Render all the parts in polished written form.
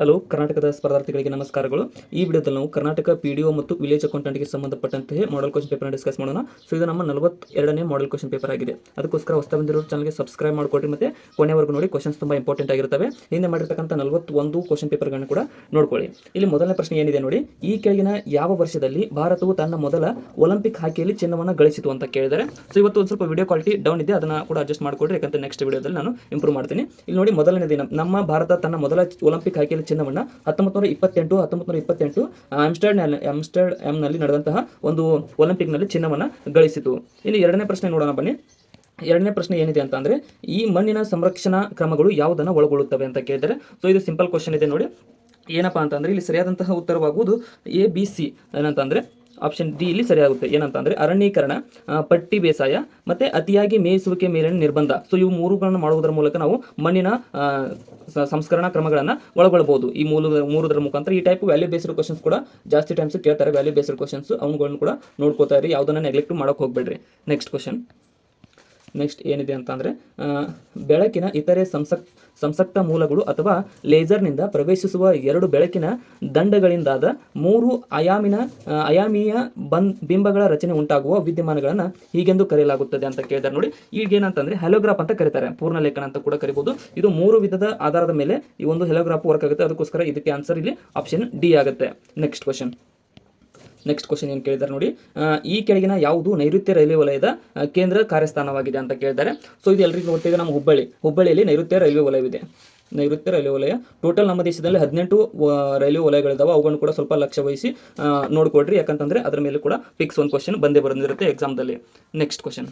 Hello ಕರ್ನಾಟಕದ ಸ್ಪರ್ಧಾರ್ಥಿಗಳಿಗೆ ನಮಸ್ಕಾರಗಳು. ಈ ವಿಡಿಯೋದಲ್ಲಿ ನಾವು ಕರ್ನಾಟಕ ಪಿಡಿಒ ಮತ್ತು ವಿಲೇಜ್ ಅಕೌಂಟೆಂಟ್ಗೆ ಸಂಬಂಧಪಟ್ಟಂತೆ ಮಾಡೆಲ್ ಕ್ವಶನ್ ಪೇಪರ್ನ ಡಿಸ್ಕಸ್ ಮಾಡೋಣ. ಸೊ ಇದು ನಮ್ಮ 42ನೇ ಮಾಡೆಲ್ ಕ್ವಶನ್ ಪೇಪರ್ ಆಗಿದೆ. ಅದಕ್ಕೋಸ್ಕರ ಹೊಸ ಬಂದಿರೋ ಚಾನಲ್ಗೆ ಸಬ್ಸ್ಕ್ರೈಬ್ ಮಾಡಿಕೊಡ್ರಿ ಮತ್ತು ಕೊನೆವರೆಗೂ ನೋಡಿ. ಕ್ವಶನ್ಸ್ ತುಂಬ ಇಂಪಾರ್ಟೆಂಟ್ ಆಗಿರ್ತವೆ. ಹಿಂದೆ ಮಾಡಿರ್ತಕ್ಕಂಥ 41 ಕ್ವಶನ್ ಪೇಪರ್ಗಳನ್ನು ಕೂಡ ನೋಡ್ಕೊಳ್ಳಿ. ಇಲ್ಲಿ ಮೊದಲನೇ ಪ್ರಶ್ನೆ ಏನಿದೆ ನೋಡಿ, ಈ ಕೆಳಗಿನ ಯಾವ ವರ್ಷದಲ್ಲಿ ಭಾರತವು ತನ್ನ ಮೊದಲ ಒಲಿಂಪಿಕ್ ಹಾಕಿಯಲ್ಲಿ ಚಿನ್ನವನ್ನು ಗಳಿಸಿತು ಅಂತ ಕೇಳಿದರೆ. ಸೊ ಇವತ್ತು ಒಂದು ಸ್ವಲ್ಪ ವಿಡಿಯೋ ಕ್ವಾಲಿಟಿ ಡೌನ್ ಇದೆ, ಅದನ್ನು ಕೂಡ ಅಡ್ಜಸ್ಟ್ ಮಾಡಿಕೊಡ್ರಿ, ಯಾಕಂದ್ರೆ ನೆಕ್ಸ್ಟ್ ವಿಡಿಯೋದಲ್ಲಿ ನಾನು ಇಂಪ್ರೂವ್ ಮಾಡ್ತೀನಿ. ಇಲ್ಲಿ ನೋಡಿ, ಮೊದಲನೇ ದಿನ ನಮ್ಮ ಭಾರತ ತನ್ನ ಮೊದಲ ಒಲಿಂಪಿಕ್ ಹಾಕಿಯಲ್ಲಿ ಚಿನ್ನವನ್ನು 1928 ಆಮ್ಸ್ಟರ್ಡ್ಯಾಮ್ನಲ್ಲಿ ನಡೆದಂತಹ ಒಂದು ಒಲಿಂಪಿಕ್ನಲ್ಲಿ ಚಿನ್ನವನ್ನು ಗಳಿಸಿತು. ಇನ್ನು ಎರಡನೇ ಪ್ರಶ್ನೆ ನೋಡೋಣ ಬನ್ನಿ. ಎರಡನೇ ಪ್ರಶ್ನೆ ಏನಿದೆ ಅಂತ ಅಂದರೆ, ಈ ಮಣ್ಣಿನ ಸಂರಕ್ಷಣಾ ಕ್ರಮಗಳು ಯಾವುದನ್ನು ಒಳಗೊಳ್ಳುತ್ತವೆ ಅಂತ ಕೇಳಿದರೆ. ಸೊ ಇದು ಸಿಂಪಲ್ ಕ್ವಶನ್ ಇದೆ ನೋಡಿ. ಏನಪ್ಪಾ ಅಂತಂದರೆ ಇಲ್ಲಿ ಸರಿಯಾದಂತಹ ಉತ್ತರವಾಗುವುದು ABC. ಏನಂತಂದರೆ ಆಪ್ಷನ್ ಡಿ ಇಲ್ಲಿ ಸರಿಯಾಗುತ್ತೆ. ಏನಂತಂದರೆ ಅರಣ್ಯೀಕರಣ, ಪಟ್ಟಿ ಬೇಸಾಯ ಮತ್ತು ಅತಿಯಾಗಿ ಮೇಯಿಸುವಿಕೆ ಮೇಲಿನ ನಿರ್ಬಂಧ. ಸೊ ಇವು ಮೂರುಗಳನ್ನು ಮಾಡುವುದರ ಮೂಲಕ ನಾವು ಮಣ್ಣಿನ ಸಂಸ್ಕರಣಾ ಕ್ರಮಗಳನ್ನು ಒಳಗೊಳ್ಳಬಹುದು. ಈ ಮೂರರ ಮುಖಾಂತರ ಈ ಟೈಪ್ ವ್ಯಾಲ್ಯೂ ಬೇಸ್ಡ್ ಕ್ವಶನ್ಸ್ ಕೂಡ ಜಾಸ್ತಿ ಟೈಮ್ಸ್ ಕೇಳ್ತಾರೆ. ವ್ಯಾಲ್ಯೂ ಬೇಸ್ಡ್ ಕ್ವಶನ್ಸ್ ಅವುಗಳನ್ನು ಕೂಡ ನೋಡ್ಕೋತಾ ಇರಿ, ಯಾವುದನ್ನು ನೆಗ್ಲೆಕ್ಟ್ ಮಾಡೋಕೆ ಹೋಗ್ಬೇಡ್ರಿ. ನೆಕ್ಸ್ಟ್ ಏನಿದೆ ಅಂತಂದರೆ, ಬೆಳಕಿನ ಇತರೆ ಸಂಸಕ್ತ ಮೂಲಗಳು ಅಥವಾ ಲೇಸರ್ನಿಂದ ಪ್ರವೇಶಿಸುವ ಎರಡು ಬೆಳಕಿನ ದಂಡಗಳಿಂದಾದ ಮೂರು ಅಯಾಮೀಯ ಬಿಂಬಗಳ ರಚನೆ ಉಂಟಾಗುವ ವಿದ್ಯಮಾನಗಳನ್ನು ಹೀಗೆಂದು ಕರೆಯಲಾಗುತ್ತದೆ ಅಂತ ಕೇಳಿದ್ದಾರೆ ನೋಡಿ. ಈಗ ಏನಂತಂದರೆ ಹೆಲೋಗ್ರಾಫ್ ಅಂತ ಕರೀತಾರೆ, ಪೂರ್ಣ ಲೇಖನ ಅಂತ ಕೂಡ ಕರಿಬಹುದು. ಇದು 3 ವಿಧದ ಆಧಾರದ ಮೇಲೆ ಈ ಒಂದು ಹೆಲೋಗ್ರಾಫ್ ವರ್ಕ್ ಆಗುತ್ತೆ. ಅದಕ್ಕೋಸ್ಕರ ಇದಕ್ಕೆ ಆನ್ಸರ್ ಇಲ್ಲಿ ಆಪ್ಷನ್ ಡಿ ಆಗುತ್ತೆ. ನೆಕ್ಸ್ಟ್ ಕ್ವಶನ್ ಏನು ಕೇಳಿದ್ದಾರೆ ನೋಡಿ, ಈ ಕೆಳಗಿನ ಯಾವುದು ನೈಋತ್ಯ ರೈಲ್ವೆ ವಲಯದ ಕೇಂದ್ರ ಕಾರ್ಯಸ್ಥಾನವಾಗಿದೆ ಅಂತ ಕೇಳಿದ್ದಾರೆ. ಸೊ ಇದು ಎಲ್ಲರಿಗೂ ಗೊತ್ತಿದೆ, ನಮ್ಮ ಹುಬ್ಬಳ್ಳಿಯಲ್ಲಿ ನೈಋತ್ಯ ರೈಲ್ವೆ ವಲಯವಿದೆ. ನೈಋತ್ಯ ರೈಲ್ವೆ ವಲಯ ಟೋಟಲ್ ನಮ್ಮ ದೇಶದಲ್ಲಿ 18 ರೈಲ್ವೆ ವಲಯಗಳಿದ್ದಾವೆ. ಅವುಗಳನ್ನು ಕೂಡ ಸ್ವಲ್ಪ ಲಕ್ಷ್ಯ ವಹಿಸಿ ನೋಡ್ಕೊಡ್ರಿ, ಯಾಕಂತಂದರೆ ಅದರ ಮೇಲೆ ಕೂಡ ಫಿಕ್ಸ್ ಒಂದು ಕ್ವಶನ್ ಬಂದಿರುತ್ತೆ ಎಕ್ಸಾಮ್ದಲ್ಲಿ. ನೆಕ್ಸ್ಟ್ ಕ್ವಶನ್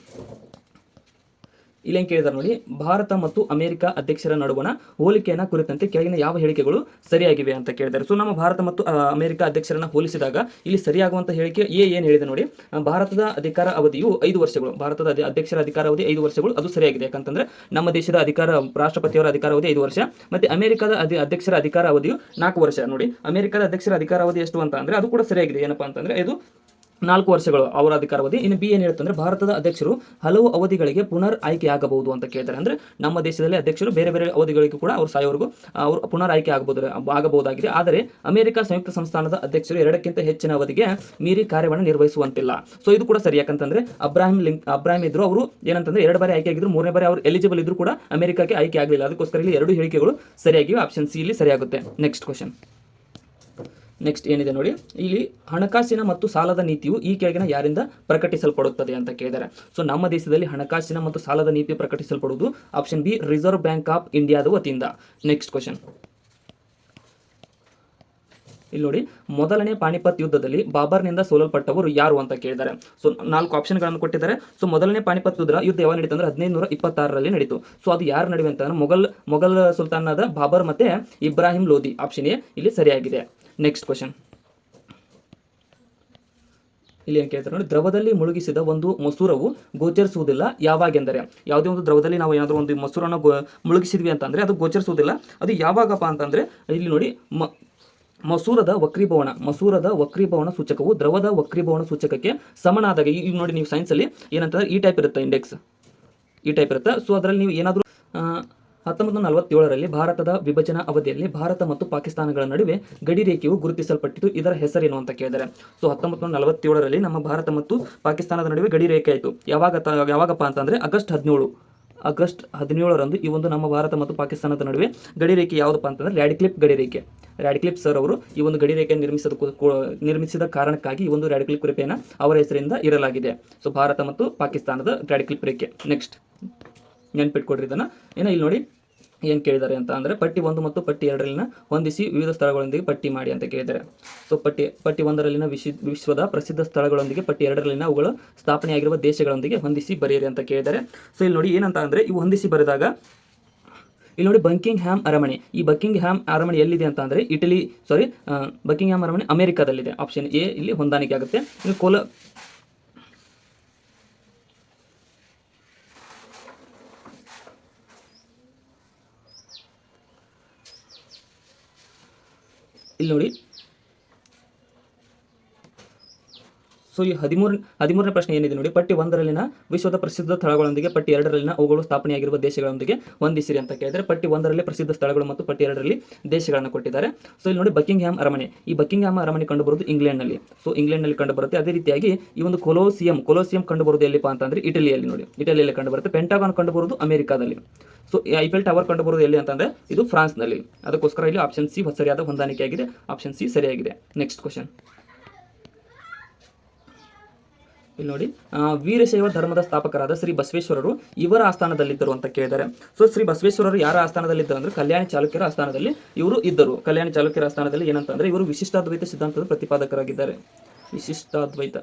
ಇಲ್ಲೇನು ಕೇಳಿದಾರೆ ನೋಡಿ, ಭಾರತ ಮತ್ತು ಅಮೆರಿಕ ಅಧ್ಯಕ್ಷರ ನಡುವಣ ಹೋಲಿಕೆಯನ್ನು ಕುರಿತಂತೆ ಕೆಳಗಿನ ಯಾವ ಹೇಳಿಕೆಗಳು ಸರಿಯಾಗಿವೆ ಅಂತ ಕೇಳಿದ್ದಾರೆ. ಸೊ ನಮ್ಮ ಭಾರತ ಮತ್ತು ಅಮೆರಿಕ ಅಧ್ಯಕ್ಷರನ್ನು ಹೋಲಿಸಿದಾಗ ಇಲ್ಲಿ ಸರಿಯಾಗುವಂಥ ಹೇಳಿಕೆ ಏನು ಹೇಳಿದೆ ನೋಡಿ, ಭಾರತದ ಅಧಿಕಾರ ಅವಧಿಯು 5 ವರ್ಷಗಳು. ಭಾರತದ ಅಧ್ಯಕ್ಷರ ಅಧಿಕಾರ ಅವಧಿ 5 ವರ್ಷಗಳು, ಅದು ಸರಿಯಾಗಿದೆ. ಯಾಕಂತಂದ್ರೆ ನಮ್ಮ ದೇಶದ ರಾಷ್ಟ್ರಪತಿಯವರ ಅಧಿಕಾರ ಅವಧಿ 5 ವರ್ಷ, ಮತ್ತೆ ಅಮೆರಿಕದ ಅಧ್ಯಕ್ಷರ ಅಧಿಕಾರ ಅವಧಿಯು 4 ವರ್ಷ. ನೋಡಿ, ಅಮೆರಿಕದ ಅಧ್ಯಕ್ಷರ ಅಧಿಕಾರ ಅವಧಿ ಎಷ್ಟು ಅಂತ ಅಂದ್ರೆ ಅದು ಕೂಡ ಸರಿಯಾಗಿದೆ. ಏನಪ್ಪಾ ಅಂತಂದ್ರೆ ಇದು 4 ವರ್ಷಗಳು ಅವರ ಅಧಿಕಾರಾವಧಿ. ಇನ್ನು ಬಿ ಏನು ಹೇಳುತ್ತಂದ್ರೆ, ಭಾರತದ ಅಧ್ಯಕ್ಷರು ಹಲವು ಅವಧಿಗಳಿಗೆ ಪುನರ್ ಆಯ್ಕೆ ಆಗಬಹುದು ಅಂತ ಕೇಳ್ತಾರೆ. ಅಂದ್ರೆ ನಮ್ಮ ದೇಶದಲ್ಲಿ ಅಧ್ಯಕ್ಷರು ಬೇರೆ ಬೇರೆ ಅವಧಿಗಳಿಗೂ ಕೂಡ ಅವ್ರು ಸಾಯೋವರೆಗೂ ಅವರು ಪುನರ್ ಆಯ್ಕೆ ಆಗಬಹುದಾಗಿದೆ. ಆದರೆ ಅಮೆರಿಕ ಸಂಯುಕ್ತ ಸಂಸ್ಥಾನದ ಅಧ್ಯಕ್ಷರು 2ಕ್ಕಿಂತ ಹೆಚ್ಚಿನ ಅವಧಿಗೆ ಮೀರಿ ಕಾರ್ಯವನ್ನು ನಿರ್ವಹಿಸುವಂತಿಲ್ಲ. ಸೊ ಇದು ಕೂಡ ಸರಿ. ಯಾಕಂತಂದ್ರೆ ಅಬ್ರಾಹಿಂ ಇದ್ರು, ಅವರು ಏನಂತಂದ್ರೆ 2 ಬಾರಿ ಆಯ್ಕೆ ಆಗಿದ್ರು, 3ನೇ ಬಾರಿ ಅವರು ಎಲಿಜಿಬಲ್ ಇದ್ರು ಕೂಡ ಅಮೆರಿಕಕ್ಕೆ ಆಯ್ಕೆ ಆಗಲಿಲ್ಲ. ಅದಕ್ಕೋಸ್ಕರ ಇಲ್ಲಿ 2 ಹೇಳಿಕೆಗಳು ಸರಿಯಾಗಿವೆ. ಆಪ್ಷನ್ ಸಿ ಇಲ್ಲಿ ಸರಿಯಾಗುತ್ತೆ. ನೆಕ್ಸ್ಟ್ ಏನಿದೆ ನೋಡಿ, ಇಲ್ಲಿ ಹಣಕಾಸಿನ ಮತ್ತು ಸಾಲದ ನೀತಿಯು ಈ ಕೆಳಗಿನ ಯಾರಿಂದ ಪ್ರಕಟಿಸಲ್ಪಡುತ್ತದೆ ಅಂತ ಕೇಳಿದ್ದಾರೆ. ಸೊ ನಮ್ಮ ದೇಶದಲ್ಲಿ ಹಣಕಾಸಿನ ಮತ್ತು ಸಾಲದ ನೀತಿ ಪ್ರಕಟಿಸಲ್ಪಡುವುದು option B, reserve bank of ಇಂಡಿಯಾದ ವತಿಯಿಂದ. ನೆಕ್ಸ್ಟ್ ಕ್ವಶನ್ ಇಲ್ಲಿ ನೋಡಿ, ಮೊದಲನೇ ಪಾಣಿಪತ್ ಯುದ್ಧದಲ್ಲಿ ಬಾಬರ್ನಿಂದ ಸೋಲಲ್ಪಟ್ಟವರು ಯಾರು ಅಂತ ಕೇಳಿದ್ದಾರೆ. ಸೊ 4 ಆಪ್ಷನ್ಗಳನ್ನು ಕೊಟ್ಟಿದ್ದಾರೆ. ಸೊ ಮೊದಲನೇ ಪಾಣಿಪತ್ ಯುದ್ಧ ಯಾವಾಗ ನಡೀತು ಅಂದ್ರೆ 1526ರಲ್ಲಿ ನಡೀತು. ಸೊ ಅದು ಯಾರು ನಡುವೆ ಅಂತ ಮೊಘಲ್ ಸುಲ್ತಾನದ ಬಾಬರ್ ಮತ್ತೆ ಇಬ್ರಾಹಿಂ ಲೋಧಿ. ಆಪ್ಷನ್ ಎ ಇಲ್ಲಿ ಸರಿಯಾಗಿದೆ. ನೆಕ್ಸ್ಟ್ ಕ್ವಶನ್ ಇಲ್ಲಿ ಏನು ಕೇಳ್ತಾರೆ ನೋಡಿ, ದ್ರವದಲ್ಲಿ ಮುಳುಗಿಸಿದ ಒಂದು ಮಸೂರವು ಗೋಚರಿಸುವುದಿಲ್ಲ ಯಾವಾಗೆಂದರೆ. ಯಾವುದೇ ಒಂದು ದ್ರವದಲ್ಲಿ ನಾವು ಏನಾದರೂ ಒಂದು ಮಸೂರನ್ನು ಮುಳುಗಿಸಿದ್ವಿ ಅಂತಂದ್ರೆ ಅದು ಗೋಚರಿಸುವುದಿಲ್ಲ. ಅದು ಯಾವಾಗಪ್ಪ ಅಂತಂದ್ರೆ ಇಲ್ಲಿ ನೋಡಿ, ಮಸೂರದ ವಕ್ರೀಭವನ ಸೂಚಕವು ದ್ರವದ ವಕ್ರೀಭವನ ಸೂಚಕಕ್ಕೆ ಸಮನಾದಾಗ. ಈಗ ನೋಡಿ, ನೀವು ಸೈನ್ಸಲ್ಲಿ ಏನಂತಂದ್ರೆ ಈ ಟೈಪ್ ಇರುತ್ತೆ, ಇಂಡೆಕ್ಸ್ ಈ ಟೈಪ್ ಇರುತ್ತೆ. ಸೊ ಅದರಲ್ಲಿ ನೀವು ಏನಾದರೂ 1947ರಲ್ಲಿ ಭಾರತದ ವಿಭಜನಾ ಅವಧಿಯಲ್ಲಿ ಭಾರತ ಮತ್ತು ಪಾಕಿಸ್ತಾನಗಳ ನಡುವೆ ಗಡಿ ರೇಖೆಯು ಗುರುತಿಸಲ್ಪಟ್ಟಿತು. ಇದರ ಹೆಸರೇನು ಅಂತ ಕೇಳಿದರೆ. ಸೊ 1947ರಲ್ಲಿ ನಮ್ಮ ಭಾರತ ಮತ್ತು ಪಾಕಿಸ್ತಾನದ ನಡುವೆ ಗಡಿ ರೇಖೆ ಆಯಿತು. ಯಾವಾಗಪ್ಪ ಅಂತಂದ್ರೆ ಆಗಸ್ಟ್ 17ರಂದು ಈ ಒಂದು ನಮ್ಮ ಭಾರತ ಮತ್ತು ಪಾಕಿಸ್ತಾನದ ನಡುವೆ ಗಡಿ ರೇಖೆ ಯಾವುದಪ್ಪ ಅಂತಂದ್ರೆ ರ್ಯಾಡ್ಕ್ಲಿಫ್ ಸರ್ ಅವರು ಈ ಒಂದು ಗಡಿ ರೇಖೆ ನಿರ್ಮಿಸಿದ ಕಾರಣಕ್ಕಾಗಿ ಈ ಒಂದು ರ್ಯಾಡ್ಕ್ಲಿಫ್ ರೇಖೆಯನ್ನು ಅವರ ಹೆಸರಿಂದ ಇರಲಾಗಿದೆ. ಸೊ ಭಾರತ ಮತ್ತು ಪಾಕಿಸ್ತಾನದ ರ್ಯಾಡ್ಕ್ಲಿಫ್ ರೇಖೆ. ನೆಕ್ಸ್ಟ್ ನೆನ್ಪಿಟ್ಕೊಡ್ರಿ ಇದನ್ನ. ಇಲ್ಲಿ ನೋಡಿ ಏನು ಕೇಳಿದ್ದಾರೆ ಅಂತ ಅಂದರೆ, ಪಟ್ಟಿ 1 ಮತ್ತು ಪಟ್ಟಿ 2ರಲ್ಲಿನ ಹೊಂದಿಸಿ ವಿವಿಧ ಸ್ಥಳಗಳೊಂದಿಗೆ ಪಟ್ಟಿ ಮಾಡಿ ಅಂತ ಕೇಳಿದ್ದಾರೆ. ಸೊ ಪಟ್ಟಿ 1ರಲ್ಲಿನ ವಿಶ್ವದ ಪ್ರಸಿದ್ಧ ಸ್ಥಳಗಳೊಂದಿಗೆ ಪಟ್ಟಿ 2ರಲ್ಲಿನ ಅವುಗಳ ಸ್ಥಾಪನೆಯಾಗಿರುವ ದೇಶಗಳೊಂದಿಗೆ ಹೊಂದಿಸಿ ಬರೆಯಿರಿ ಅಂತ ಕೇಳಿದ್ದಾರೆ. ಸೊ ಇಲ್ಲಿ ನೋಡಿ ಏನಂತ ಅಂದರೆ, ಇವು ಹೊಂದಿಸಿ ಬರೆದಾಗ ಇಲ್ಲಿ ನೋಡಿ ಬಕಿಂಗ್ಹ್ಯಾಮ್ ಅರಮನೆ. ಈ ಬಕಿಂಗ್ಹ್ಯಾಮ್ ಅರಮನೆ ಎಲ್ಲಿದೆ ಅಂತ ಅಂದರೆ ಬಕಿಂಗ್ಹ್ಯಾಮ್ ಅರಮನೆ ಅಮೆರಿಕಾದಲ್ಲಿದೆ. ಆಪ್ಷನ್ ಎ ಇಲ್ಲಿ ಹೊಂದಾಣಿಕೆ ಆಗುತ್ತೆ. ಇನ್ನು ಇಲ್ಲಿ ನೋಡಿ, ಸೊ ಈ 13ನೇ ಪ್ರಶ್ನೆ ಏನಿದೆ ನೋಡಿ, ಪಟ್ಟಿ 1ರಲ್ಲಿನ ವಿಶ್ವದ ಪ್ರಸಿದ್ಧ ಸ್ಥಳಗಳೊಂದಿಗೆ ಪಟ್ಟಿ 2ರಲ್ಲಿನ ಅವುಗಳು ಸ್ಥಾಪನೆಯಾಗಿರುವ ದೇಶಗಳೊಂದಿಗೆ ಹೊಂದಿಸಿರಿ ಅಂತ ಕೇಳಿದರೆ, ಪಟ್ಟಿ 1ರಲ್ಲಿ ಪ್ರಸಿದ್ಧ ಸ್ಥಳಗಳು ಮತ್ತು ಪಟ್ಟಿ 2ರಲ್ಲಿ ದೇಶಗಳನ್ನು ಕೊಟ್ಟಿದ್ದಾರೆ. ಸೊ ಇಲ್ಲಿ ನೋಡಿ ಬಕಿಂಗ್ಹ್ಯಾಮ್ ಅರಮನೆ, ಈ ಬಕಿಂಗ್ಹ್ಯಾಮ್ ಅರಮನೆ ಕಂಡುಬರುವುದು ಇಂಗ್ಲೆಂಡ್ನಲ್ಲಿ. ಸೊ ಇಂಗ್ಲೆಂಡ್ನಲ್ಲಿ ಕಂಡುಬರುತ್ತೆ. ಅದೇ ರೀತಿಯಾಗಿ ಈ ಒಂದು ಕೊಲೋಸಿಯಂ ಕಂಡುಬರುವುದು ಎಲ್ಲಿಪ್ಪ ಅಂತಂದ್ರೆ ಇಟಲಿಯಲ್ಲಿ ನೋಡಿ, ಇಟಲಿಯಲ್ಲಿ ಕಂಡುಬರುತ್ತೆ. ಪೆಂಟಗಾನ್ ಕಂಡುಬರುವುದು ಅಮೆರಿಕಾದಲ್ಲಿ. ಸೊ ಐಫೆಲ್ ಟವರ್ ಕಂಡುಬರುವುದು ಎಲ್ಲಿ ಅಂತಂದ್ರೆ ಇದು ಫ್ರಾನ್ಸ್ನಲ್ಲಿ. ಅದಕ್ಕೋಸ್ಕರ ಇಲ್ಲಿ ಆಪ್ಷನ್ ಸಿ ಸರಿಯಾದ ಹೊಂದಾಣಿಕೆಯಾಗಿದೆ. ಆಪ್ಷನ್ ಸಿ ಸರಿಯಾಗಿದೆ. ನೆಕ್ಸ್ಟ್ ಕ್ವಶನ್ ಇಲ್ಲಿ ನೋಡಿ, ವೀರಶೈವ ಧರ್ಮದ ಸ್ಥಾಪಕರಾದ ಶ್ರೀ ಬಸವೇಶ್ವರರು ಇವರ ಆಸ್ಥಾನದಲ್ಲಿದ್ದರು ಅಂತ ಕೇಳಿದ್ದಾರೆ. ಸೊ ಶ್ರೀ ಬಸವೇಶ್ವರರು ಯಾರ ಆಸ್ಥಾನದಲ್ಲಿದ್ದರು ಅಂದ್ರೆ ಕಲ್ಯಾಣಿ ಚಾಲುಕ್ಯರ ಆಸ್ಥಾನದಲ್ಲಿ ಇವರು ಇದ್ದರು. ಕಲ್ಯಾಣಿ ಚಾಲುಕ್ಯರ ಆಸ್ಥಾನದಲ್ಲಿ ಏನಂತಂದ್ರೆ ಇವರು ವಿಶಿಷ್ಟಾದ್ವೈತ ಸಿದ್ಧಾಂತದ ಪ್ರತಿಪಾದಕರಾಗಿದ್ದಾರೆ. ವಿಶಿಷ್ಟಾದ್ವೈತ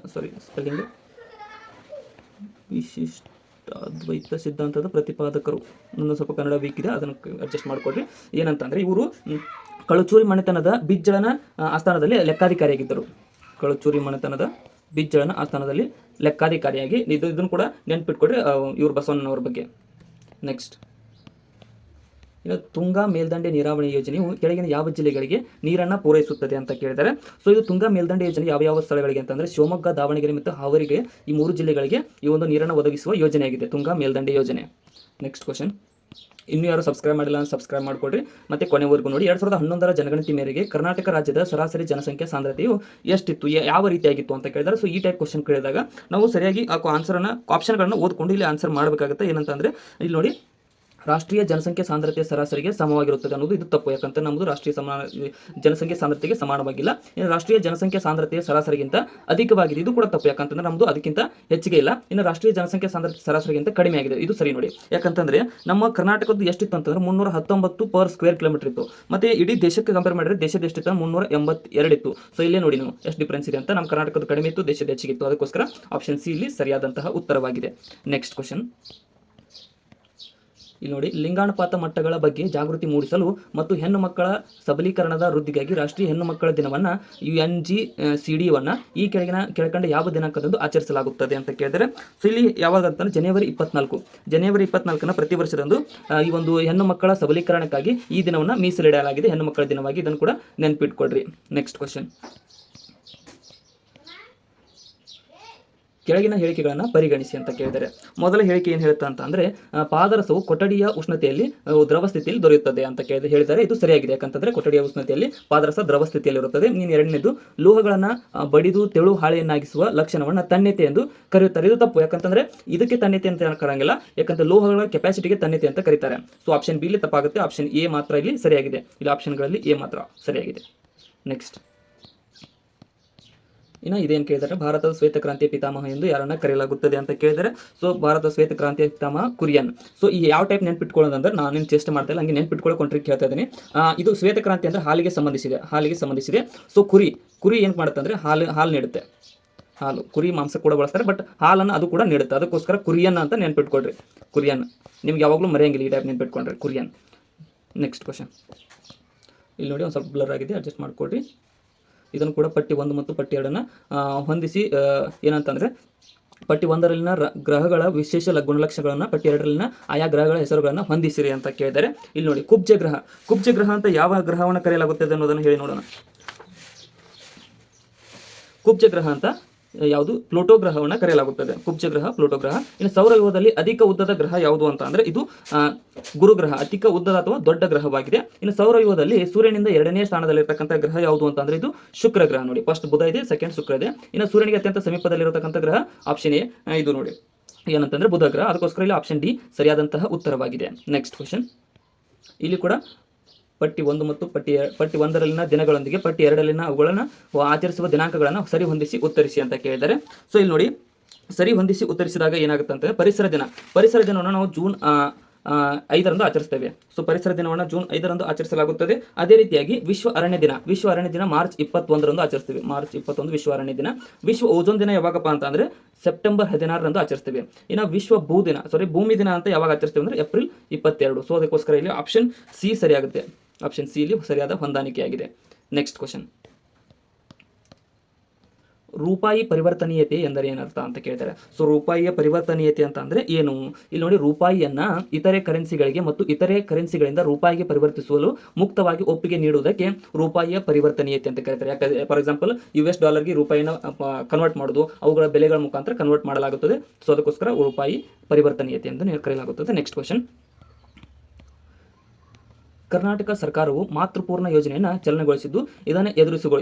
ಸಿದ್ಧಾಂತದ ಪ್ರತಿಪಾದಕರು. ನನ್ನ ಸ್ವಲ್ಪ ಕನ್ನಡ ವೀಕ್ ಇದೆ, ಅದನ್ನು ಅಡ್ಜಸ್ಟ್ ಮಾಡ್ಕೊಡ್ರಿ. ಏನಂತಂದ್ರೆ ಇವರು ಕಳುಚೂರಿ ಮನೆತನದ ಬಿಜ್ಜಳನ ಆಸ್ಥಾನದಲ್ಲಿ ಲೆಕ್ಕಾಧಿಕಾರಿಯಾಗಿದ್ದರು. ಕಳುಚೂರಿ ಮನೆತನದ ಬಿಜ್ಜಳನ ಆಸ್ಥಾನದಲ್ಲಿ ಲೆಕ್ಕಾಧಿಕಾರಿಯಾಗಿ ಇದನ್ನು ಕೂಡ ನೆನ್ಪಿಟ್ಕೊಡ್ರಿ ಇವರು ಬಸವಣ್ಣನವರ ಬಗ್ಗೆ. ನೆಕ್ಸ್ಟ್ ಇನ್ನು ತುಂಗಾ ಮೇಲ್ದಂಡೆ ನೀರಾವರಿ ಯೋಜನೆಯು ಕೆಳಗಿನ ಯಾವ ಜಿಲ್ಲೆಗಳಿಗೆ ನೀರನ್ನು ಪೂರೈಸುತ್ತದೆ ಅಂತ ಕೇಳಿದ್ದಾರೆ. ಸೊ ಇದು ತುಂಗಾ ಮೇಲ್ದಂಡೆ ಯೋಜನೆ ಯಾವ ಸ್ಥಳಗಳಿಗೆ ಅಂತಂದ್ರೆ ಶಿವಮೊಗ್ಗ, ದಾವಣಗೆರೆ ಮತ್ತು ಹಾವೇರಿಗೆ, ಈ 3 ಜಿಲ್ಲೆಗಳಿಗೆ ಈ ಒಂದು ನೀರನ್ನು ಒದಗಿಸುವ ಯೋಜನೆಯಾಗಿದೆ ತುಂಗಾ ಮೇಲ್ದಂಡೆ ಯೋಜನೆ. ನೆಕ್ಸ್ಟ್ ಕ್ವಶನ್, ಇನ್ನೂ ಯಾರು ಸಬ್ಸ್ಕ್ರೈಬ್ ಮಾಡಿಲ್ಲ ಅಂತ ಸಬ್ಸ್ಕ್ರೈಬ್ ಮಾಡ್ಕೊಡ್ರಿ ಮತ್ತೆ ಕೊನೆವರೆಗೂ ನೋಡಿ. 2011ರ ಜನಗಣತಿ ಮೇರೆಗೆ ಕರ್ನಾಟಕ ರಾಜ್ಯದ ಸರಾಸರಿ ಜನಸಂಖ್ಯಾ ಸಾಂದ್ರತೆಯು ಎಷ್ಟಿತ್ತು, ಯಾವ ರೀತಿಯಾಗಿತ್ತು ಅಂತ ಕೇಳಿದರೆ, ಸೊ ಈ ಟೈಪ್ ಕ್ವಶನ್ ಕೇಳಿದಾಗ ನಾವು ಸರಿಯಾಗಿ ಆಪ್ಷನ್ಗಳನ್ನು ಓದ್ಕೊಂಡು ಇಲ್ಲಿ ಆನ್ಸರ್ ಮಾಡಬೇಕಾಗುತ್ತೆ. ಏನಂತಂದ್ರೆ ಇಲ್ಲಿ ನೋಡಿ, ರಾಷ್ಟ್ರೀಯ ಜನಸಂಖ್ಯಾ ಸಾಂದ್ರತೆಯ ಸರಾಸರಿಗೆ ಸಮವಾಗಿರುತ್ತದೆ ಅನ್ನೋದು ಇದು ತಪ್ಪು. ಯಾಕಂತ ನಮ್ಮದು ರಾಷ್ಟ್ರೀಯ ಜನಸಂಖ್ಯಾ ಸಾಂದ್ರತೆಗೆ ಸಮಾನವಾಗಿಲ್ಲ. ಇನ್ನು ರಾಷ್ಟ್ರೀಯ ಜನಸಂಖ್ಯಾ ಸಾಂದ್ರತೆಯ ಸರಾಸರಿಗಿಂತ ಅಧಿಕವಾಗಿದೆ, ಇದು ಕೂಡ ತಪ್ಪು. ಯಾಕಂತಂದ್ರೆ ನಮ್ಮದು ಅದಕ್ಕಿಂತ ಹೆಚ್ಚಿಗೆ ಇಲ್ಲ. ಇನ್ನು ರಾಷ್ಟ್ರೀಯ ಜನಸಂಖ್ಯಾ ಸಾಂದ್ರತೆ ಸರಾಸರಿಗಿಂತ ಕಡಿಮೆ ಆಗಿದೆ, ಇದು ಸರಿ ನೋಡಿ. ಯಾಕಂತಂದ್ರೆ ನಮ್ಮ ಕರ್ನಾಟಕದ್ದು ಎಷ್ಟಿತ್ತು ಅಂತಂದ್ರೆ 319 ಪರ್ ಸ್ಕ್ವೇರ್ ಕಿಲೋಮೀಟರ್ ಇತ್ತು. ಮತ್ತೆ ಇಡೀ ದೇಶಕ್ಕೆ ಕಂಪೇರ್ ಮಾಡಿದ್ರೆ ದೇಶದ ಎಷ್ಟಿತ್ತು 382 ಇತ್ತು. ಸೊ ಇಲ್ಲೇ ನೋಡಿ ನೀವು ಎಷ್ಟು ಡಿಫ್ರೆನ್ಸ್ ಇದೆ ಅಂತ. ನಮ್ಮ ಕರ್ನಾಟಕದ ಕಡಿಮೆ ಇತ್ತು, ದೇಶದ ಹೆಚ್ಚಿಗಿತ್ತು. ಅದಕ್ಕೋಸ್ಕರ ಆಪ್ಷನ್ ಸಿ ಇಲ್ಲಿ ಸರಿಯಾದಂತಹ ಉತ್ತರವಾಗಿದೆ. ನೆಕ್ಸ್ಟ್ ಕ್ವಶನ್ ಇಲ್ಲಿ ನೋಡಿ, ಲಿಂಗಾನುಪಾತ ಮಟ್ಟಗಳ ಬಗ್ಗೆ ಜಾಗೃತಿ ಮೂಡಿಸಲು ಮತ್ತು ಹೆಣ್ಣು ಮಕ್ಕಳ ಸಬಲೀಕರಣದ ವೃದ್ಧಿಗಾಗಿ ರಾಷ್ಟ್ರೀಯ ಹೆಣ್ಣು ಮಕ್ಕಳ ದಿನವನ್ನು UNGCDವನ್ನು ಈ ಕೆಳಕಂಡ ಯಾವ ದಿನಾಂಕದಂದು ಆಚರಿಸಲಾಗುತ್ತದೆ ಅಂತ ಕೇಳಿದರೆ, ಸೊ ಇಲ್ಲಿ ಯಾವಾಗ ಅಂತಂದ್ರೆ ಜನವರಿ 24 ಪ್ರತಿ ವರ್ಷದಂದು ಈ ಒಂದು ಹೆಣ್ಣು ಮಕ್ಕಳ ಸಬಲೀಕರಣಕ್ಕಾಗಿ ಈ ದಿನವನ್ನು ಮೀಸಲಿಡಲಾಗಿದೆ, ಹೆಣ್ಣು ಮಕ್ಕಳ ದಿನವಾಗಿ. ಇದನ್ನು ಕೂಡ ನೆನಪಿಟ್ಕೊಡ್ರಿ. ನೆಕ್ಸ್ಟ್ ಕ್ವಶನ್, ಕೆಳಗಿನ ಹೇಳಿಕೆಗಳನ್ನು ಪರಿಗಣಿಸಿ ಅಂತ ಕೇಳಿದರೆ, ಮೊದಲ ಹೇಳಿಕೆ ಏನು ಹೇಳುತ್ತಾ ಅಂತಂದ್ರೆ ಪಾದರಸವು ಕೊಠಡಿಯ ಉಷ್ಣತೆಯಲ್ಲಿ ದ್ರವ ಸ್ಥಿತಿಯಲ್ಲಿ ದೊರೆಯುತ್ತದೆ ಅಂತ ಹೇಳಿದರೆ ಇದು ಸರಿಯಾಗಿದೆ. ಯಾಕಂತಂದ್ರೆ ಕೊಠಡಿಯ ಉಷ್ಣತೆಯಲ್ಲಿ ಪಾದರಸ ದ್ರವ ಸ್ಥಿತಿಯಲ್ಲಿರುತ್ತದೆ. ನೀನು ಎರಡನೇದು, ಲೋಹಗಳನ್ನು ಬಡಿದು ತೆಳು ಹಾಳೆಯನ್ನಾಗಿಸುವ ಲಕ್ಷಣವನ್ನು ತನ್ಯತೆ ಎಂದು ಕರೆಯುತ್ತಾರೆ, ಇದು ತಪ್ಪು. ಯಾಕಂತಂದ್ರೆ ಇದಕ್ಕೆ ತನ್ಯತೆ ಅಂತ ಕರಂಗಿಲ್ಲ, ಯಾಕಂದ್ರೆ ಲೋಹಗಳ ಕೆಪಾಸಿಟಿಗೆ ತನ್ಯತೆ ಅಂತ ಕರೀತಾರೆ. ಸೊ ಆಪ್ಷನ್ ಬಿ ಇಲ್ಲಿ ತಪ್ಪಾಗುತ್ತೆ. ಆಪ್ಷನ್ ಎ ಮಾತ್ರ ಇಲ್ಲಿ ಸರಿಯಾಗಿದೆ. ಇಲ್ಲಿ ಆಪ್ಷನ್ಗಳಲ್ಲಿ ಎ ಮಾತ್ರ ಸರಿಯಾಗಿದೆ. ನೆಕ್ಸ್ಟ್ ಇನ್ನು ಇದೇನು ಕೇಳಿದರೆ, ಭಾರತದ ಶ್ವೇತಕ್ರಾಂತಿಯ ಪಿತಾಮಹ ಎಂದು ಯಾರನ್ನ ಕರೆಯಲಾಗುತ್ತದೆ ಅಂತ ಕೇಳಿದರೆ, ಸೊ ಭಾರತದ ಶ್ವೇತಕ್ರಾಂತಿಯ ಪಿತಾಮಹ ಕುರಿಯನ್. ಸೊ ಈ ಯಾವ ಟೈಪ್ ನೆನ್ಪಿಟ್ಕೊಳ್ಳೋದಂದ್ರೆ ನಾನು ಚೇಷ್ಟೆ ಮಾಡ್ತಾ ಇಲ್ಲ, ಹಂಗೆ ನೆನ್ಪಿಟ್ಕೊಳ್ಳೋ ಕೇಳ್ತಾ ಇದ್ದೀನಿ. ಇದು ಶ್ವೇತಕ್ರಾಂತಿ ಅಂದ್ರೆ ಹಾಲಿಗೆ ಸಂಬಂಧಿಸಿದೆ. ಸೊ ಕುರಿ ಏನು ಮಾಡುತ್ತೆ ಅಂದ್ರೆ ಹಾಲು ನೀಡುತ್ತೆ. ಕುರಿ ಮಾಂಸ ಕೂಡ ಬಳಸ್ತಾರೆ, ಬಟ್ ಹಾಲನ್ನು ಅದು ಕೂಡ ನೀಡುತ್ತೆ. ಅದಕ್ಕೋಸ್ಕರ ಕುರಿಯನ್ ಅಂತ ನೆನ್ಪಿಟ್ಕೊಳ್ರಿ. ಕುರಿಯನ್ ನಿಮ್ಗೆ ಯಾವಾಗಲೂ ಮರೆಯಂಗಿಲ್ಲ, ಈ ಟೈಪ್ ನೆನ್ಪಿಟ್ಕೊಂಡ್ರಿ ಕುರಿಯನ್. ನೆಕ್ಸ್ಟ್ ಕ್ವಶನ್ ಇಲ್ಲಿ ನೋಡಿ, ಒಂದು ಸ್ವಲ್ಪ ಬ್ಲರ್ ಆಗಿದೆ, ಅಡ್ಜಸ್ಟ್ ಮಾಡ್ಕೊಡ್ರಿ. ಇದನ್ನು ಕೂಡ ಪಟ್ಟಿ 1 ಮತ್ತು ಪಟ್ಟಿ 2 ಹೊಂದಿಸಿ ಏನಂತಂದರೆ, ಪಟ್ಟಿ 1ರಲ್ಲಿನ ಗ್ರಹಗಳ ವಿಶೇಷ ಗುಣಲಕ್ಷಣಗಳನ್ನು ಪಟ್ಟಿ 2ರಲ್ಲಿನ ಆಯಾ ಗ್ರಹಗಳ ಹೆಸರುಗಳನ್ನು ಹೊಂದಿಸಿರಿ ಅಂತ ಕೇಳಿದರೆ, ಇಲ್ಲಿ ನೋಡಿ ಕುಬ್ಜ ಗ್ರಹ ಅಂತ ಯಾವ ಗ್ರಹವನ್ನು ಕರೆಯಲಾಗುತ್ತದೆ ಅನ್ನೋದನ್ನು ಹೇಳಿ ನೋಡೋಣ. ಕುಬ್ಜ ಗ್ರಹ ಅಂತ ಯಾವುದು? ಪ್ಲೂಟೋ ಗ್ರಹವನ್ನು ಕರೆಯಲಾಗುತ್ತದೆ. ಕುಬ್ಜ ಗ್ರಹ, ಪ್ಲೂಟೋ ಗ್ರಹ. ಇನ್ನು ಸೌರವ್ಯೂಹದಲ್ಲಿ ಅಧಿಕ ಉದ್ದದ ಗ್ರಹ ಯಾವುದು ಅಂತ ಅಂದ್ರೆ ಇದು ಗುರುಗ್ರಹ, ಅಧಿಕ ಉದ್ದದ ಅಥವಾ ದೊಡ್ಡ ಗ್ರಹವಾಗಿದೆ. ಇನ್ನು ಸೌರವ್ಯೂಹದಲ್ಲಿ ಸೂರ್ಯನಿಂದ 2ನೇ ಸ್ಥಾನದಲ್ಲಿರತಕ್ಕಂಥ ಗ್ರಹ ಯಾವುದು ಅಂತ ಅಂದ್ರೆ ಇದು ಶುಕ್ರ ಗ್ರಹ. ನೋಡಿ, ಫಸ್ಟ್ ಬುಧ ಇದೆ, ಸೆಕೆಂಡ್ ಶುಕ್ರ ಇದೆ. ಇನ್ನು ಸೂರ್ಯನಿಗೆ ಅತ್ಯಂತ ಸಮೀಪದಲ್ಲಿರತಕ್ಕಂಥ ಗ್ರಹ ಆಪ್ಷನ್ ಎ, ಇದು ನೋಡಿ ಏನಂತಂದ್ರೆ ಬುಧ ಗ್ರಹ. ಅದಕ್ಕೋಸ್ಕರ ಇಲ್ಲಿ ಆಪ್ಷನ್ ಡಿ ಸರಿಯಾದಂತಹ ಉತ್ತರವಾಗಿದೆ. ನೆಕ್ಸ್ಟ್ ಕ್ವಶನ್ ಇಲ್ಲಿ ಕೂಡ ಪಟ್ಟಿ 1 ಮತ್ತು ಪಟ್ಟಿ 1ರಲ್ಲಿನ ದಿನಗಳೊಂದಿಗೆ ಪಟ್ಟಿ 2ರಲ್ಲಿನ ಅವುಗಳನ್ನು ಆಚರಿಸುವ ದಿನಾಂಕಗಳನ್ನು ಸರಿ ಹೊಂದಿಸಿ ಉತ್ತರಿಸಿ ಅಂತ ಕೇಳಿದ್ದಾರೆ. ಸೊ ಇಲ್ಲಿ ನೋಡಿ, ಸರಿ ಹೊಂದಿಸಿ ಉತ್ತರಿಸಿದಾಗ ಏನಾಗುತ್ತೆ ಅಂತಂದರೆ, ಪರಿಸರ ದಿನವನ್ನು ನಾವು ಜೂನ್ 5ರಂದು ಆಚರಿಸ್ತೇವೆ. ಸೊ ಪರಿಸರ ದಿನವನ್ನು ಜೂನ್ 5ರಂದು ಆಚರಿಸಲಾಗುತ್ತದೆ. ಅದೇ ರೀತಿಯಾಗಿ ವಿಶ್ವ ಅರಣ್ಯ ದಿನ ಮಾರ್ಚ್ 21ರಂದು ಆಚರಿಸ್ತೇವೆ. ಮಾರ್ಚ್ 21 ವಿಶ್ವ ಅರಣ್ಯ ದಿನ. ವಿಶ್ವ ಓಜೋನ್ ದಿನ ಯಾವಾಗಪ್ಪ ಅಂತ ಅಂದ್ರೆ ಸೆಪ್ಟೆಂಬರ್ 16ರಂದು ಆಚರಿಸ್ತೇವೆ. ಇನ್ನು ವಿಶ್ವ ಭೂಮಿ ದಿನ ಅಂತ ಯಾವಾಗ ಆಚರಿಸ್ತೇವೆ ಅಂದ್ರೆ ಏಪ್ರಿಲ್ 22. ಸೊ ಅದಕ್ಕೋಸ್ಕರ ಇಲ್ಲಿ ಆಪ್ಷನ್ ಸಿ ಸರಿಯಾಗುತ್ತೆ. ಆಪ್ಷನ್ ಸಿ ಇಲ್ಲಿ ಸರಿಯಾದ ಹೊಂದಾಣಿಕೆಯಾಗಿದೆ. ನೆಕ್ಸ್ಟ್ ಕ್ವಶನ್ ರೂಪಾಯಿ ಪರಿವರ್ತನೀಯತೆ ಎಂದರೆ ಏನರ್ಥ ಅಂತ ಕೇಳ್ತಾರೆ. ಸೊ ರೂಪಾಯಿಯ ಪರಿವರ್ತನೀಯತೆ ಅಂತ ಅಂದ್ರೆ ಏನು? ಇಲ್ಲಿ ನೋಡಿ, ರೂಪಾಯಿಯನ್ನ ಇತರೆ ಕರೆನ್ಸಿಗಳಿಗೆ ಮತ್ತು ಇತರೆ ಕರೆನ್ಸಿಗಳಿಂದ ರೂಪಾಯಿಗೆ ಪರಿವರ್ತಿಸಲು ಮುಕ್ತವಾಗಿ ಒಪ್ಪಿಗೆ ನೀಡುವುದಕ್ಕೆ ರೂಪಾಯಿಯ ಪರಿವರ್ತನೀಯತೆ ಅಂತ ಕರೀತಾರೆ. ಯಾಕಂದ್ರೆ ಫಾರ್ ಎಕ್ಸಾಂಪಲ್ US$ ರೂಪಾಯಿನ ಕನ್ವರ್ಟ್ ಮಾಡೋದು, ಅವುಗಳ ಬೆಲೆಗಳ ಮುಖಾಂತರ ಕನ್ವರ್ಟ್ ಮಾಡಲಾಗುತ್ತದೆ. ಸೊ ಅದಕ್ಕೋಸ್ಕರ ರೂಪಾಯಿ ಪರಿವರ್ತನೀಯತೆ ಎಂದು ಕರೆಯಲಾಗುತ್ತದೆ. Next question. ಕರ್ನಾಟಕ ಸರ್ಕಾರವು ಮಾತೃಪೂರ್ಣ ಯೋಜನೆಯನ್ನು ಚಾಲನೆಗೊಳಿಸಿದ್ದು ಇದನ್ನು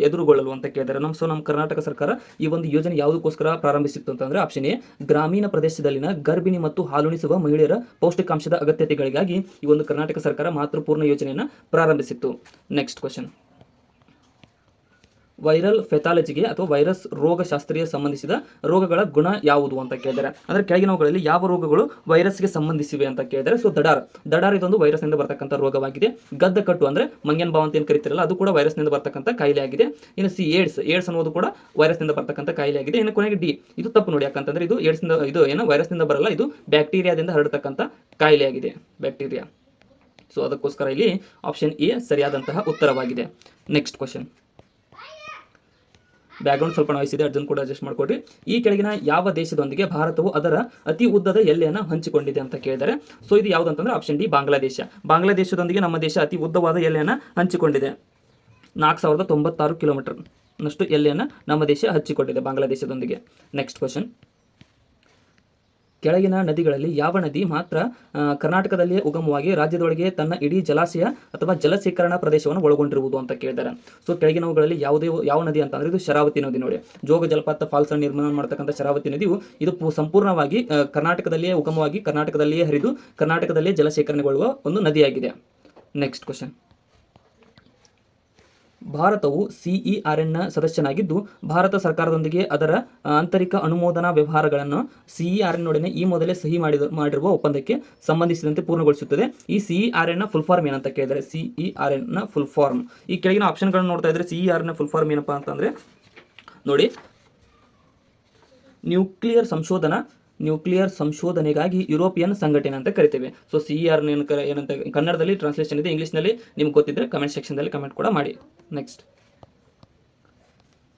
ಎದುರುಗೊಳ್ಳಲು ಅಂತ ಕೇಳಿದ್ದಾರೆ. ನಮ್ಮ ಕರ್ನಾಟಕ ಸರ್ಕಾರ ಈ ಒಂದು ಯೋಜನೆ ಯಾವುದಕ್ಕೋಸ್ಕರ ಪ್ರಾರಂಭಿಸಿತ್ತು ಅಂತಂದ್ರೆ ಆಪ್ಷನ್ ಎ, ಗ್ರಾಮೀಣ ಪ್ರದೇಶದಲ್ಲಿನ ಗರ್ಭಿಣಿ ಮತ್ತು ಹಾಲುಣಿಸುವ ಮಹಿಳೆಯರ ಪೌಷ್ಟಿಕಾಂಶದ ಅಗತ್ಯತೆಗಳಿಗಾಗಿ ಈ ಒಂದು ಕರ್ನಾಟಕ ಸರ್ಕಾರ ಮಾತೃಪೂರ್ಣ ಯೋಜನೆಯನ್ನು ಪ್ರಾರಂಭಿಸಿತ್ತು. Next question. ವೈರಲ್ ಫೆಥಾಲಜಿಗೆ ಅಥವಾ ವೈರಸ್ ರೋಗಶಾಸ್ತ್ರೀಯ ಸಂಬಂಧಿಸಿದ ರೋಗಗಳ ಗುಣ ಯಾವುದು ಅಂತ ಕೇಳಿದರೆ, ಅಂದ್ರೆ ಕೆಳಗಿನವುಗಳಲ್ಲಿ ಯಾವ ರೋಗಗಳು ವೈರಸ್ಗೆ ಸಂಬಂಧಿಸಿವೆ ಅಂತ ಕೇಳಿದರೆ, ಸೊ ದಡಾರ್ ಇದೊಂದು ವೈರಸ್ನಿಂದ ಬರ್ತಕ್ಕಂಥ ರೋಗವಾಗಿದೆ. ಗದ್ದಕಟ್ಟು ಅಂದ್ರೆ ಮಂಗನ್ ಬಾವ್ ಅಂತ ಏನು ಕರಿತಿರಲ್ಲ, ಅದು ಕೂಡ ವೈರಸ್ನಿಂದ ಬರ್ತಕ್ಕಂಥ ಕಾಯಿಲೆ ಆಗಿದೆ. ಇನ್ನು ಸಿ, ಏಡ್ಸ್ ಅನ್ನೋದು ಕೂಡ ವೈರಸ್ನಿಂದ ಬರ್ತಕ್ಕಂಥ ಕಾಯಿಲೆ ಆಗಿದೆ. ಇನ್ನು ಕೊನೆಗೆ ಡಿ, ಇದು ತಪ್ಪು ನೋಡಿ, ಯಾಕಂತಂದ್ರೆ ಇದು ಇದು ವೈರಸ್ನಿಂದ ಬರಲ್ಲ, ಇದು ಬ್ಯಾಕ್ಟೀರಿಯಾದಿಂದ ಹರಡತಕ್ಕಂಥ ಕಾಯಿಲೆ ಆಗಿದೆ, ಬ್ಯಾಕ್ಟೀರಿಯಾ. ಸೊ ಅದಕ್ಕೋಸ್ಕರ ಇಲ್ಲಿ ಆಪ್ಷನ್ ಎ ಸರಿಯಾದಂತಹ ಉತ್ತರವಾಗಿದೆ. Next question. ಬ್ಯಾಕ್ಗ್ರೌಂಡ್ ಸ್ವಲ್ಪ ನಾಯ್ಸ್ ಇದೆ, ಅದನ್ನು ಕೂಡ ಅಡ್ಜಸ್ಟ್ ಮಾಡಿಕೊಡ್ರಿ. ಈ ಕೆಳಗಿನ ಯಾವ ದೇಶದೊಂದಿಗೆ ಭಾರತವು ಅದರ ಅತಿ ಉದ್ದದ ಎಲ್ಲೆಯನ್ನು ಹಂಚಿಕೊಂಡಿದೆ ಅಂತ ಕೇಳಿದರೆ, ಸೊ ಇದು ಯಾವುದಂತಂದ್ರೆ ಆಪ್ಷನ್ ಡಿ, ಬಾಂಗ್ಲಾದೇಶ. ಬಾಂಗ್ಲಾದೇಶದೊಂದಿಗೆ ನಮ್ಮ ದೇಶ ಅತಿ ಉದ್ದವಾದ ಎಲ್ಲೆಯನ್ನು ಹಂಚಿಕೊಂಡಿದೆ. 4096 ಕಿಲೋಮೀಟರ್ ನಷ್ಟು ಎಲ್ಲೆಯನ್ನು ನಮ್ಮ ದೇಶ ಹಂಚಿಕೊಂಡಿದೆ ಬಾಂಗ್ಲಾದೇಶದೊಂದಿಗೆ. Next question. ಕೆಳಗಿನ ನದಿಗಳಲ್ಲಿ ಯಾವ ನದಿ ಮಾತ್ರ ಕರ್ನಾಟಕದಲ್ಲಿಯೇ ಉಗಮವಾಗಿ ರಾಜ್ಯದೊಳಗೆ ತನ್ನ ಇಡೀ ಜಲಾಶಯ ಅಥವಾ ಜಲಶೇಖರಣಾ ಪ್ರದೇಶವನ್ನು ಒಳಗೊಂಡಿರುವುದು ಅಂತ ಕೇಳಿದ್ದಾರೆ. ಸೊ ಕೆಳಗಿನವುಗಳಲ್ಲಿ ಯಾವ ನದಿ ಅಂತಂದ್ರೆ ಇದು ಶರಾವತಿ ನದಿ ನೋಡಿ. ಜೋಗ ಜಲಪಾತ ಫಾಲ್ಸ್ ಅನ್ನು ನಿರ್ಮಾಣ ಮಾಡತಕ್ಕಂಥ ಶರಾವತಿ ನದಿಯು ಇದು ಸಂಪೂರ್ಣವಾಗಿ ಕರ್ನಾಟಕದಲ್ಲಿಯೇ ಉಗಮವಾಗಿ ಕರ್ನಾಟಕದಲ್ಲಿಯೇ ಹರಿದು ಕರ್ನಾಟಕದಲ್ಲಿಯೇ ಜಲಶೇಖರಣೆಗೊಳ್ಳುವ ಒಂದು ನದಿಯಾಗಿದೆ. Next question. ಭಾರತವು CERN ಸದಸ್ಯನಾಗಿದ್ದು ಭಾರತ ಸರ್ಕಾರದೊಂದಿಗೆ ಅದರ ಆಂತರಿಕ ಅನುಮೋದನಾ ವ್ಯವಹಾರಗಳನ್ನು CERN ನೊಡನೆ ಈ ಮೊದಲೇ ಸಹಿ ಮಾಡಿರುವ ಒಪ್ಪಂದಕ್ಕೆ ಸಂಬಂಧಿಸಿದಂತೆ ಪೂರ್ಣಗೊಳಿಸುತ್ತದೆ. ಈ CERN ಫುಲ್ ಫಾರ್ಮ್ ಏನಂತ ಕೇಳಿದರೆ, CERN ಫುಲ್ ಫಾರ್ಮ್, ಈ ಕೆಳಗಿನ ಆಪ್ಷನ್ಗಳನ್ನು ನೋಡ್ತಾ ಇದ್ರೆ CERN ಫುಲ್ ಫಾರ್ಮ್ ಏನಪ್ಪಾ ಅಂತಂದ್ರೆ ನೋಡಿ, ನ್ಯೂಕ್ಲಿಯರ್ ಸಂಶೋಧನೆಗಾಗಿ ಯುರೋಪಿಯನ್ ಸಂಘಟನೆ ಅಂತ ಕರಿತೇವೆ. ಸೊ CERN ಏನಂತ ಕನ್ನಡದಲ್ಲಿ ಟ್ರಾನ್ಸ್ಲೇಷನ್ ಇದೆ, ಇಂಗ್ಲೀಷ್ನಲ್ಲಿ ನಿಮ್ಗೆ ಗೊತ್ತಿದ್ರೆ ಕಮೆಂಟ್ ಸೆಕ್ಷನ್ದಲ್ಲಿ ಕಮೆಂಟ್ ಕೂಡ ಮಾಡಿ. ನೆಕ್ಸ್ಟ್.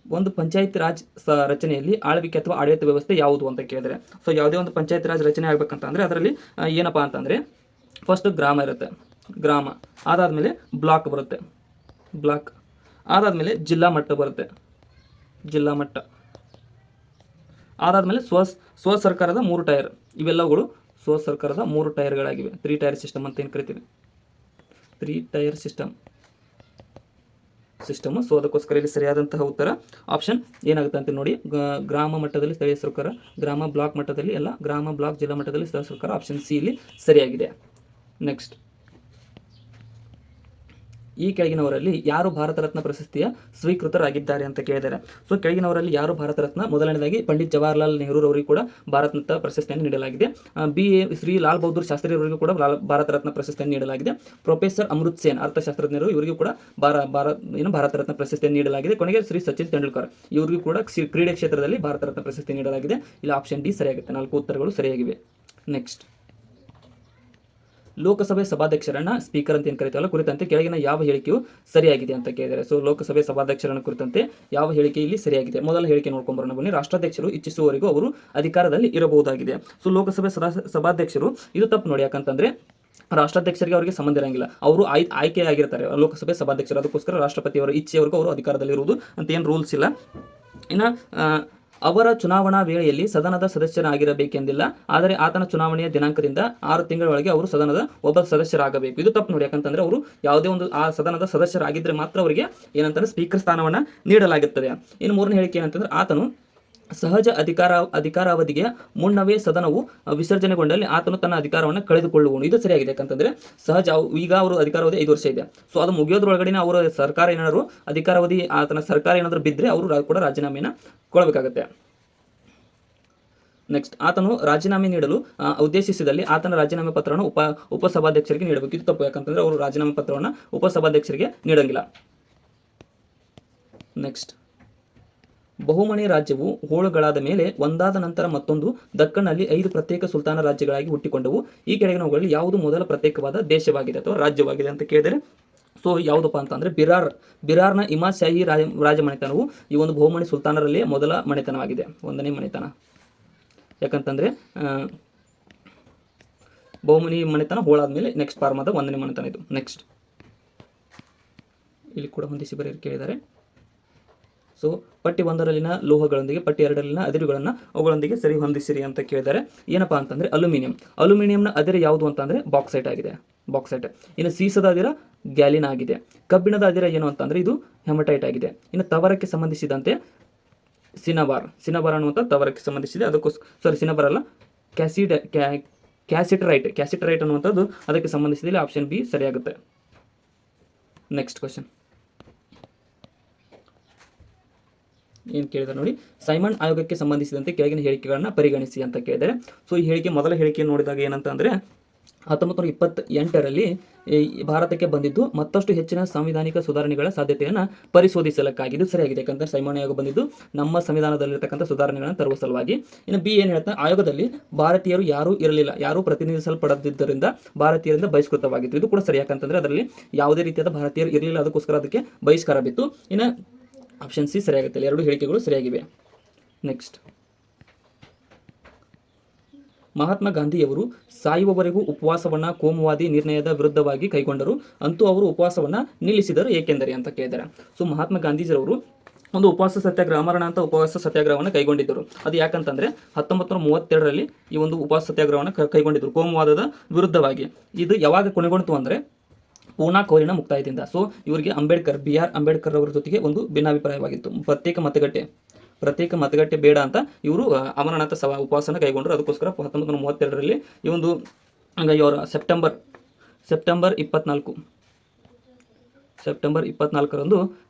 ಒಂದು ಪಂಚಾಯತ್ ರಾಜ್ ರಚನೆಯಲ್ಲಿ ಆಳ್ವಿಕೆ ಅಥವಾ ಆಡಳಿತ ವ್ಯವಸ್ಥೆ ಯಾವುದು ಅಂತ ಕೇಳಿದ್ರೆ, ಸೊ ಯಾವುದೇ ಒಂದು ಪಂಚಾಯತ್ ರಾಜ್ ರಚನೆ ಆಗ್ಬೇಕಂತಂದ್ರೆ ಅದರಲ್ಲಿ ಏನಪ್ಪಾ ಅಂತಂದ್ರೆ ಫಸ್ಟ್ ಗ್ರಾಮ ಇರುತ್ತೆ, ಗ್ರಾಮ ಅದಾದ್ಮೇಲೆ ಬ್ಲಾಕ್ ಬರುತ್ತೆ, ಬ್ಲಾಕ್ ಅದಾದ್ಮೇಲೆ ಜಿಲ್ಲಾ ಮಟ್ಟ ಬರುತ್ತೆ, ಜಿಲ್ಲಾ ಮಟ್ಟ ಅದಾದ್ಮೇಲೆ ಸ್ವ ಸರ್ಕಾರದ 3 ಟೈರ್, ಇವೆಲ್ಲವುಗಳು ಸ್ವ ಸರ್ಕಾರದ 3 ಟೈರ್ಗಳಾಗಿವೆ. 3 ಟೈರ್ ಸಿಸ್ಟಮ್ ಅಂತ ಏನು ಕರಿತೀವಿ, 3 ಟೈರ್ ಸಿಸ್ಟಮ್. ಸೊ ಅದಕ್ಕೋಸ್ಕರ ಇಲ್ಲಿ ಸರಿಯಾದಂತಹ ಉತ್ತರ ಆಪ್ಷನ್ ಏನಾಗುತ್ತೆ ಅಂತ ನೋಡಿ, ಗ್ರಾಮ ಮಟ್ಟದಲ್ಲಿ ಸ್ಥಳೀಯ ಸರ್ಕಾರ, ಗ್ರಾಮ ಬ್ಲಾಕ್ ಮಟ್ಟದಲ್ಲಿ ಎಲ್ಲ, ಗ್ರಾಮ ಬ್ಲಾಕ್ ಜಿಲ್ಲಾ ಮಟ್ಟದಲ್ಲಿ ಸ್ಥಳೀಯ ಸರ್ಕಾರ, ಆಪ್ಷನ್ ಸಿ ಇಲ್ಲಿ ಸರಿಯಾಗಿದೆ. ನೆಕ್ಸ್ಟ್. ಈ ಕೆಳಗಿನವರಲ್ಲಿ ಯಾರು ಭಾರತ ರತ್ನ ಪ್ರಶಸ್ತಿಯ ಸ್ವೀಕೃತರಾಗಿದ್ದಾರೆ ಅಂತ ಕೇಳಿದ್ದಾರೆ. ಸೊ ಕೆಳಗಿನವರಲ್ಲಿ ಯಾರು ಭಾರತ ರತ್ನ? ಮೊದಲನೇದಾಗಿ ಪಂಡಿತ್ ಜವಾಹರ್ಲಾಲ್ ನೆಹರು ಅವರಿಗೂ ಕೂಡ ಭಾರತ ರತ್ನ ಪ್ರಶಸ್ತಿಯನ್ನು ನೀಡಲಾಗಿದೆ. ಶ್ರೀ ಲಾಲ್ ಬಹದ್ದೂರ್ ಶಾಸ್ತ್ರಿ ಅವರಿಗೂ ಕೂಡ ಭಾರತ ರತ್ನ ಪ್ರಶಸ್ತಿಯನ್ನು ನೀಡಲಾಗಿದೆ. ಪ್ರೊಫೆಸರ್ ಅಮೃತ್ ಸೇನ್ ಅರ್ಥಶಾಸ್ತ್ರಜ್ಞರು, ಇವರಿಗೂ ಕೂಡ ಭಾರತ ರತ್ನ ಪ್ರಶಸ್ತಿಯನ್ನು ನೀಡಲಾಗಿದೆ. ಕೊನೆಗೆ ಶ್ರೀ ಸಚಿನ್ ತೆಂಡೂಲ್ಕರ್ ಇವರಿಗೂ ಕೂಡ ಕ್ರೀಡೆ ಕ್ಷೇತ್ರದಲ್ಲಿ ಭಾರತ ರತ್ನ ಪ್ರಶಸ್ತಿ ನೀಡಲಾಗಿದೆ. ಇಲ್ಲಿ ಆಪ್ಷನ್ ಡಿ ಸರಿಯಾಗುತ್ತೆ. 4 ಉತ್ತರಗಳು ಸರಿಯಾಗಿವೆ. ನೆಕ್ಸ್ಟ್. ಲೋಕಸಭೆ ಸಭಾಧ್ಯಕ್ಷರನ್ನ ಸ್ಪೀಕರ್ ಅಂತ ಏನು ಕರೀತಾರಲ್ಲ ಕುರಿತಂತೆ ಕೆಳಗಿನ ಯಾವ ಹೇಳಿಕೆಯು ಸರಿಯಾಗಿದೆ ಅಂತ ಕೇಳಿದ್ದಾರೆ. ಸೊ ಲೋಕಸಭೆ ಸಭಾಧ್ಯಕ್ಷರನ್ನ ಕುರಿತಂತೆ ಯಾವ ಹೇಳಿಕೆ ಇಲ್ಲಿ ಸರಿಯಾಗಿದೆ? ಮೊದಲ ಹೇಳಿಕೆ ನೋಡ್ಕೊಂಬರೋಣ ಬನ್ನಿ. ರಾಷ್ಟ್ರಾಧ್ಯಕ್ಷರು ಇಚ್ಛಿಸುವವರೆಗೂ ಅವರು ಅಧಿಕಾರದಲ್ಲಿ ಇರಬಹುದಾಗಿದೆ. ಸೊ ಲೋಕಸಭೆ ಸಭಾಧ್ಯಕ್ಷರು ಇದು ತಪ್ಪು ನೋಡಿ, ಯಾಕಂತಂದ್ರೆ ರಾಷ್ಟ್ರಾಧ್ಯಕ್ಷರಿಗೆ ಅವರಿಗೆ ಸಂಬಂಧ ಇರಂಗಿಲ್ಲ, ಅವರು ಆಯ್ಕೆಯಾಗಿರ್ತಾರೆ ಲೋಕಸಭೆ ಸಭಾಧ್ಯಕ್ಷರು. ಅದಕ್ಕೋಸ್ಕರ ರಾಷ್ಟ್ರಪತಿಯವರ ಇಚ್ಛೆಯವರೆಗೂ ಅವರು ಅಧಿಕಾರದಲ್ಲಿ ಇರುವುದು ಅಂತ ಏನು ರೂಲ್ಸ್ ಇಲ್ಲ. ಇನ್ನು ಅವರ ಚುನಾವಣಾ ವೇಳೆಯಲ್ಲಿ ಸದನದ ಸದಸ್ಯರಾಗಿರಬೇಕೆಂದಿಲ್ಲ, ಆದರೆ ಆತನ ಚುನಾವಣೆಯ ದಿನಾಂಕದಿಂದ 6 ತಿಂಗಳ ಒಳಗೆ ಅವರು ಸದನದ ಒಬ್ಬ ಸದಸ್ಯರಾಗಬೇಕು. ಇದು ತಪ್ಪು ನೋಡಿ, ಯಾಕಂತಂದ್ರೆ ಅವರು ಯಾವುದೇ ಒಂದು ಆ ಸದನದ ಸದಸ್ಯರಾಗಿದ್ದರೆ ಮಾತ್ರ ಅವರಿಗೆ ಏನಂತಂದ್ರೆ ಸ್ಪೀಕರ್ ಸ್ಥಾನವನ್ನು ನೀಡಲಾಗುತ್ತದೆ. ಇನ್ನು 3ನೇ ಹೇಳಿಕೆ ಏನಂತಂದ್ರೆ ಆತನು ಸಹಜ ಅಧಿಕಾರಾವಧಿಗೆ ಮುನ್ನವೇ ಸದನವು ವಿಸರ್ಜನೆಗೊಂಡಲ್ಲಿ ಆತನು ತನ್ನ ಅಧಿಕಾರವನ್ನು ಕಳೆದುಕೊಳ್ಳುವನು. ಇದು ಸರಿಯಾಗಿದೆ, ಯಾಕಂತಂದ್ರೆ ಈಗ ಅವರು ಅಧಿಕಾರಾವಧಿ 5 ವರ್ಷ ಇದೆ. ಸೊ ಅದು ಮುಗಿಯೋದ್ರೊಳಗಡೆ ಅವರ ಸರ್ಕಾರ ಏನಾದ್ರು ಅಧಿಕಾರಾವಧಿ ಆತನ ಸರ್ಕಾರ ಏನಾದರೂ ಬಿದ್ದರೆ ಅವರು ಕೂಡ ರಾಜೀನಾಮೆಯನ್ನು ಕೊಡಬೇಕಾಗುತ್ತೆ. ನೆಕ್ಸ್ಟ್. ಆತನು ರಾಜೀನಾಮೆ ನೀಡಲು ಉದ್ದೇಶಿಸಿದಲ್ಲಿ ಆತನ ರಾಜೀನಾಮೆ ಪತ್ರವನ್ನು ಉಪಸಭಾಧ್ಯಕ್ಷರಿಗೆ ನೀಡಬೇಕು. ಇದು ತಪ್ಪು, ಯಾಕಂತಂದ್ರೆ ಅವರು ರಾಜೀನಾಮೆ ಪತ್ರವನ್ನು ಉಪಸಭಾಧ್ಯಕ್ಷರಿಗೆ ನೀಡಂಗಿಲ್ಲ. ನೆಕ್ಸ್ಟ್. ಬಹುಮನಿ ರಾಜ್ಯವು ಹೋಳುಗಳಾದ ಮೇಲೆ ಒಂದಾದ ನಂತರ ಮತ್ತೊಂದು ದಕ್ಕನ್ನಲ್ಲಿ 5 ಪ್ರತ್ಯೇಕ ಸುಲ್ತಾನ ರಾಜ್ಯಗಳಾಗಿ ಹುಟ್ಟಿಕೊಂಡವು. ಈ ಕೆಳಗಿನವುಗಳಲ್ಲಿ ಯಾವುದು ಮೊದಲ ಪ್ರತ್ಯೇಕವಾದ ದೇಶವಾಗಿದೆ ಅಥವಾ ರಾಜ್ಯವಾಗಿದೆ ಅಂತ ಕೇಳಿದರೆ, ಸೊ ಯಾವುದಪ್ಪ ಅಂತಂದರೆ ಬಿರಾರ್ನ ಇಮಾದ್ ಶಾಹಿ ರಾಜಮನೆತನವು ಈ ಒಂದು ಬಹುಮನಿ ಸುಲ್ತಾನರಲ್ಲಿ ಮೊದಲ ಮನೆತನವಾಗಿದೆ, 1ನೇ ಮನೆತನ. ಯಾಕಂತಂದರೆ ಬಹುಮನಿ ಮನೆತನ ಹೋಳಾದ್ಮೇಲೆ ನೆಕ್ಸ್ಟ್ ಪಾರ್ಮಾದ 1ನೇ ಮನೆತನ ಇದು. ನೆಕ್ಸ್ಟ್ ಇಲ್ಲಿ ಕೂಡ ಹೊಂದಿಸಿ ಬರೆಯಲು ಕೇಳಿದ್ದಾರೆ. ಸೊ ಪಟ್ಟಿ 1ರಲ್ಲಿನ ಲೋಹಗಳೊಂದಿಗೆ ಪಟ್ಟಿ 2ರಲ್ಲಿನ ಅದಿರುಗಳನ್ನು ಅವುಗಳೊಂದಿಗೆ ಸರಿ ಹೊಂದಿಸಿರಿ ಅಂತ ಕೇಳಿದ್ದಾರೆ. ಏನಪ್ಪಾ ಅಂತಂದರೆ ಅಲ್ಯೂಮಿನಿಯಂನ ಅದಿರು ಯಾವುದು ಅಂತಂದರೆ ಬಾಕ್ಸೈಟ್ ಆಗಿದೆ, ಬಾಕ್ಸೈಟ್. ಇನ್ನು ಸೀಸದ ಅದಿರ ಗ್ಯಾಲಿನ್ ಆಗಿದೆ. ಕಬ್ಬಿಣದ ಅದಿರ ಏನು ಅಂತಂದರೆ ಇದು ಹೆಮಟೈಟ್ ಆಗಿದೆ. ಇನ್ನು ತವರಕ್ಕೆ ಸಂಬಂಧಿಸಿದಂತೆ ಸಿನಬಾರ್ ಅನ್ನುವಂಥ ತವರಕ್ಕೆ ಸಂಬಂಧಿಸಿದೆ. ಅದಕ್ಕೋಸ್ಕರ ಸಿನಬಾರ್ ಅಲ್ಲ, ಕ್ಯಾಸಿಟರೈಟ್ ಅನ್ನುವಂಥದ್ದು ಅದಕ್ಕೆ ಸಂಬಂಧಿಸಿದಲ್ಲಿ ಆಪ್ಷನ್ ಬಿ ಸರಿಯಾಗುತ್ತೆ. ನೆಕ್ಸ್ಟ್ ಕ್ವಶನ್ ಏನು ಕೇಳಿದ್ದಾರೆ ನೋಡಿ. ಸೈಮನ್ ಆಯೋಗಕ್ಕೆ ಸಂಬಂಧಿಸಿದಂತೆ ಕೆಳಗಿನ ಹೇಳಿಕೆಗಳನ್ನು ಪರಿಗಣಿಸಿ ಅಂತ ಕೇಳಿದ್ದಾರೆ. ಸೊ ಈ ಹೇಳಿಕೆ ಮೊದಲ ಹೇಳಿಕೆ ನೋಡಿದಾಗ ಏನಂತ ಅಂದರೆ 1928ರಲ್ಲಿ ಭಾರತಕ್ಕೆ ಬಂದಿದ್ದು ಮತ್ತಷ್ಟು ಹೆಚ್ಚಿನ ಸಾಂವಿಧಾನಿಕ ಸುಧಾರಣೆಗಳ ಸಾಧ್ಯತೆಯನ್ನು ಪರಿಶೋಧಿಸಲಕ್ಕಾಗಿದ್ದು ಸರಿಯಾಗಿದೆ. ಯಾಕಂದರೆ ಸೈಮನ್ ಆಯೋಗ ಬಂದಿದ್ದು ನಮ್ಮ ಸಂವಿಧಾನದಲ್ಲಿರ್ತಕ್ಕಂಥ ಸುಧಾರಣೆಗಳನ್ನು ತರುವ ಸಲುವಾಗಿ. ಇನ್ನು ಬಿ ಏನು ಹೇಳ್ತಾ, ಆಯೋಗದಲ್ಲಿ ಭಾರತೀಯರು ಯಾರೂ ಇರಲಿಲ್ಲ, ಯಾರೂ ಪ್ರತಿನಿಧಿಸಲ್ಪಡದಿದ್ದರಿಂದ ಭಾರತೀಯರಿಂದ ಬಹಿಷ್ಕೃತವಾಗಿತ್ತು. ಇದು ಕೂಡ ಸರಿ. ಯಾಕಂತಂದರೆ ಅದರಲ್ಲಿ ಯಾವುದೇ ರೀತಿಯಾದ ಭಾರತೀಯರು ಇರಲಿಲ್ಲ, ಅದಕ್ಕೋಸ್ಕರ ಅದಕ್ಕೆ ಬಹಿಷ್ಕಾರ ಬಿತ್ತು. ಇನ್ನು ಆಪ್ಷನ್ ಸಿ ಸರಿಯಾಗುತ್ತೆ. ಎರಡು ಹೇಳಿಕೆಗಳು ಸರಿಯಾಗಿವೆ. ನೆಕ್ಸ್ಟ್, ಮಹಾತ್ಮ ಗಾಂಧಿಯವರು ಸಾಯುವವರೆಗೂ ಉಪವಾಸವನ್ನು ಕೋಮುವಾದಿ ನಿರ್ಣಯದ ವಿರುದ್ಧವಾಗಿ ಕೈಗೊಂಡರು, ಅಂತೂ ಅವರು ಉಪವಾಸವನ್ನು ನಿಲ್ಲಿಸಿದರು ಏಕೆಂದರೆ ಅಂತ ಕೇಳಿದ್ದಾರೆ. ಸೊ ಮಹಾತ್ಮ ಗಾಂಧೀಜಿಯವರು ಒಂದು ಉಪವಾಸ ಸತ್ಯಾಗ್ರಹ, ಅಮರಣ ಅಂತ ಉಪವಾಸ ಸತ್ಯಾಗ್ರಹವನ್ನು ಕೈಗೊಂಡಿದ್ದರು. ಅದು ಯಾಕಂತಂದರೆ 1932ರಲ್ಲಿ ಈ ಒಂದು ಉಪವಾಸ ಸತ್ಯಾಗ್ರಹವನ್ನು ಕೈಗೊಂಡಿದ್ದರು ಕೋಮುವಾದದ ವಿರುದ್ಧವಾಗಿ. ಇದು ಯಾವಾಗ ಕೊನೆಗೊಂಡಿತು ಅಂದರೆ ಪೂನಾ ಕೌರಿನ ಮುಕ್ತಾಯದಿಂದ. ಸೊ ಇವರಿಗೆ BR ಅಂಬೇಡ್ಕರ್ ಅವರ ಜೊತೆಗೆ ಒಂದು ಭಿನ್ನಾಭಿಪ್ರಾಯವಾಗಿತ್ತು. ಪ್ರತ್ಯೇಕ ಮತಗಟ್ಟೆ ಬೇಡ ಅಂತ ಇವರು ಅಮರನಾಥ ಉಪವಾಸನ ಕೈಗೊಂಡರು. ಅದಕ್ಕೋಸ್ಕರ 1932ರಲ್ಲಿ ಈ ಒಂದು ಇವರ ಸೆಪ್ಟೆಂಬರ್ 24ರಂದು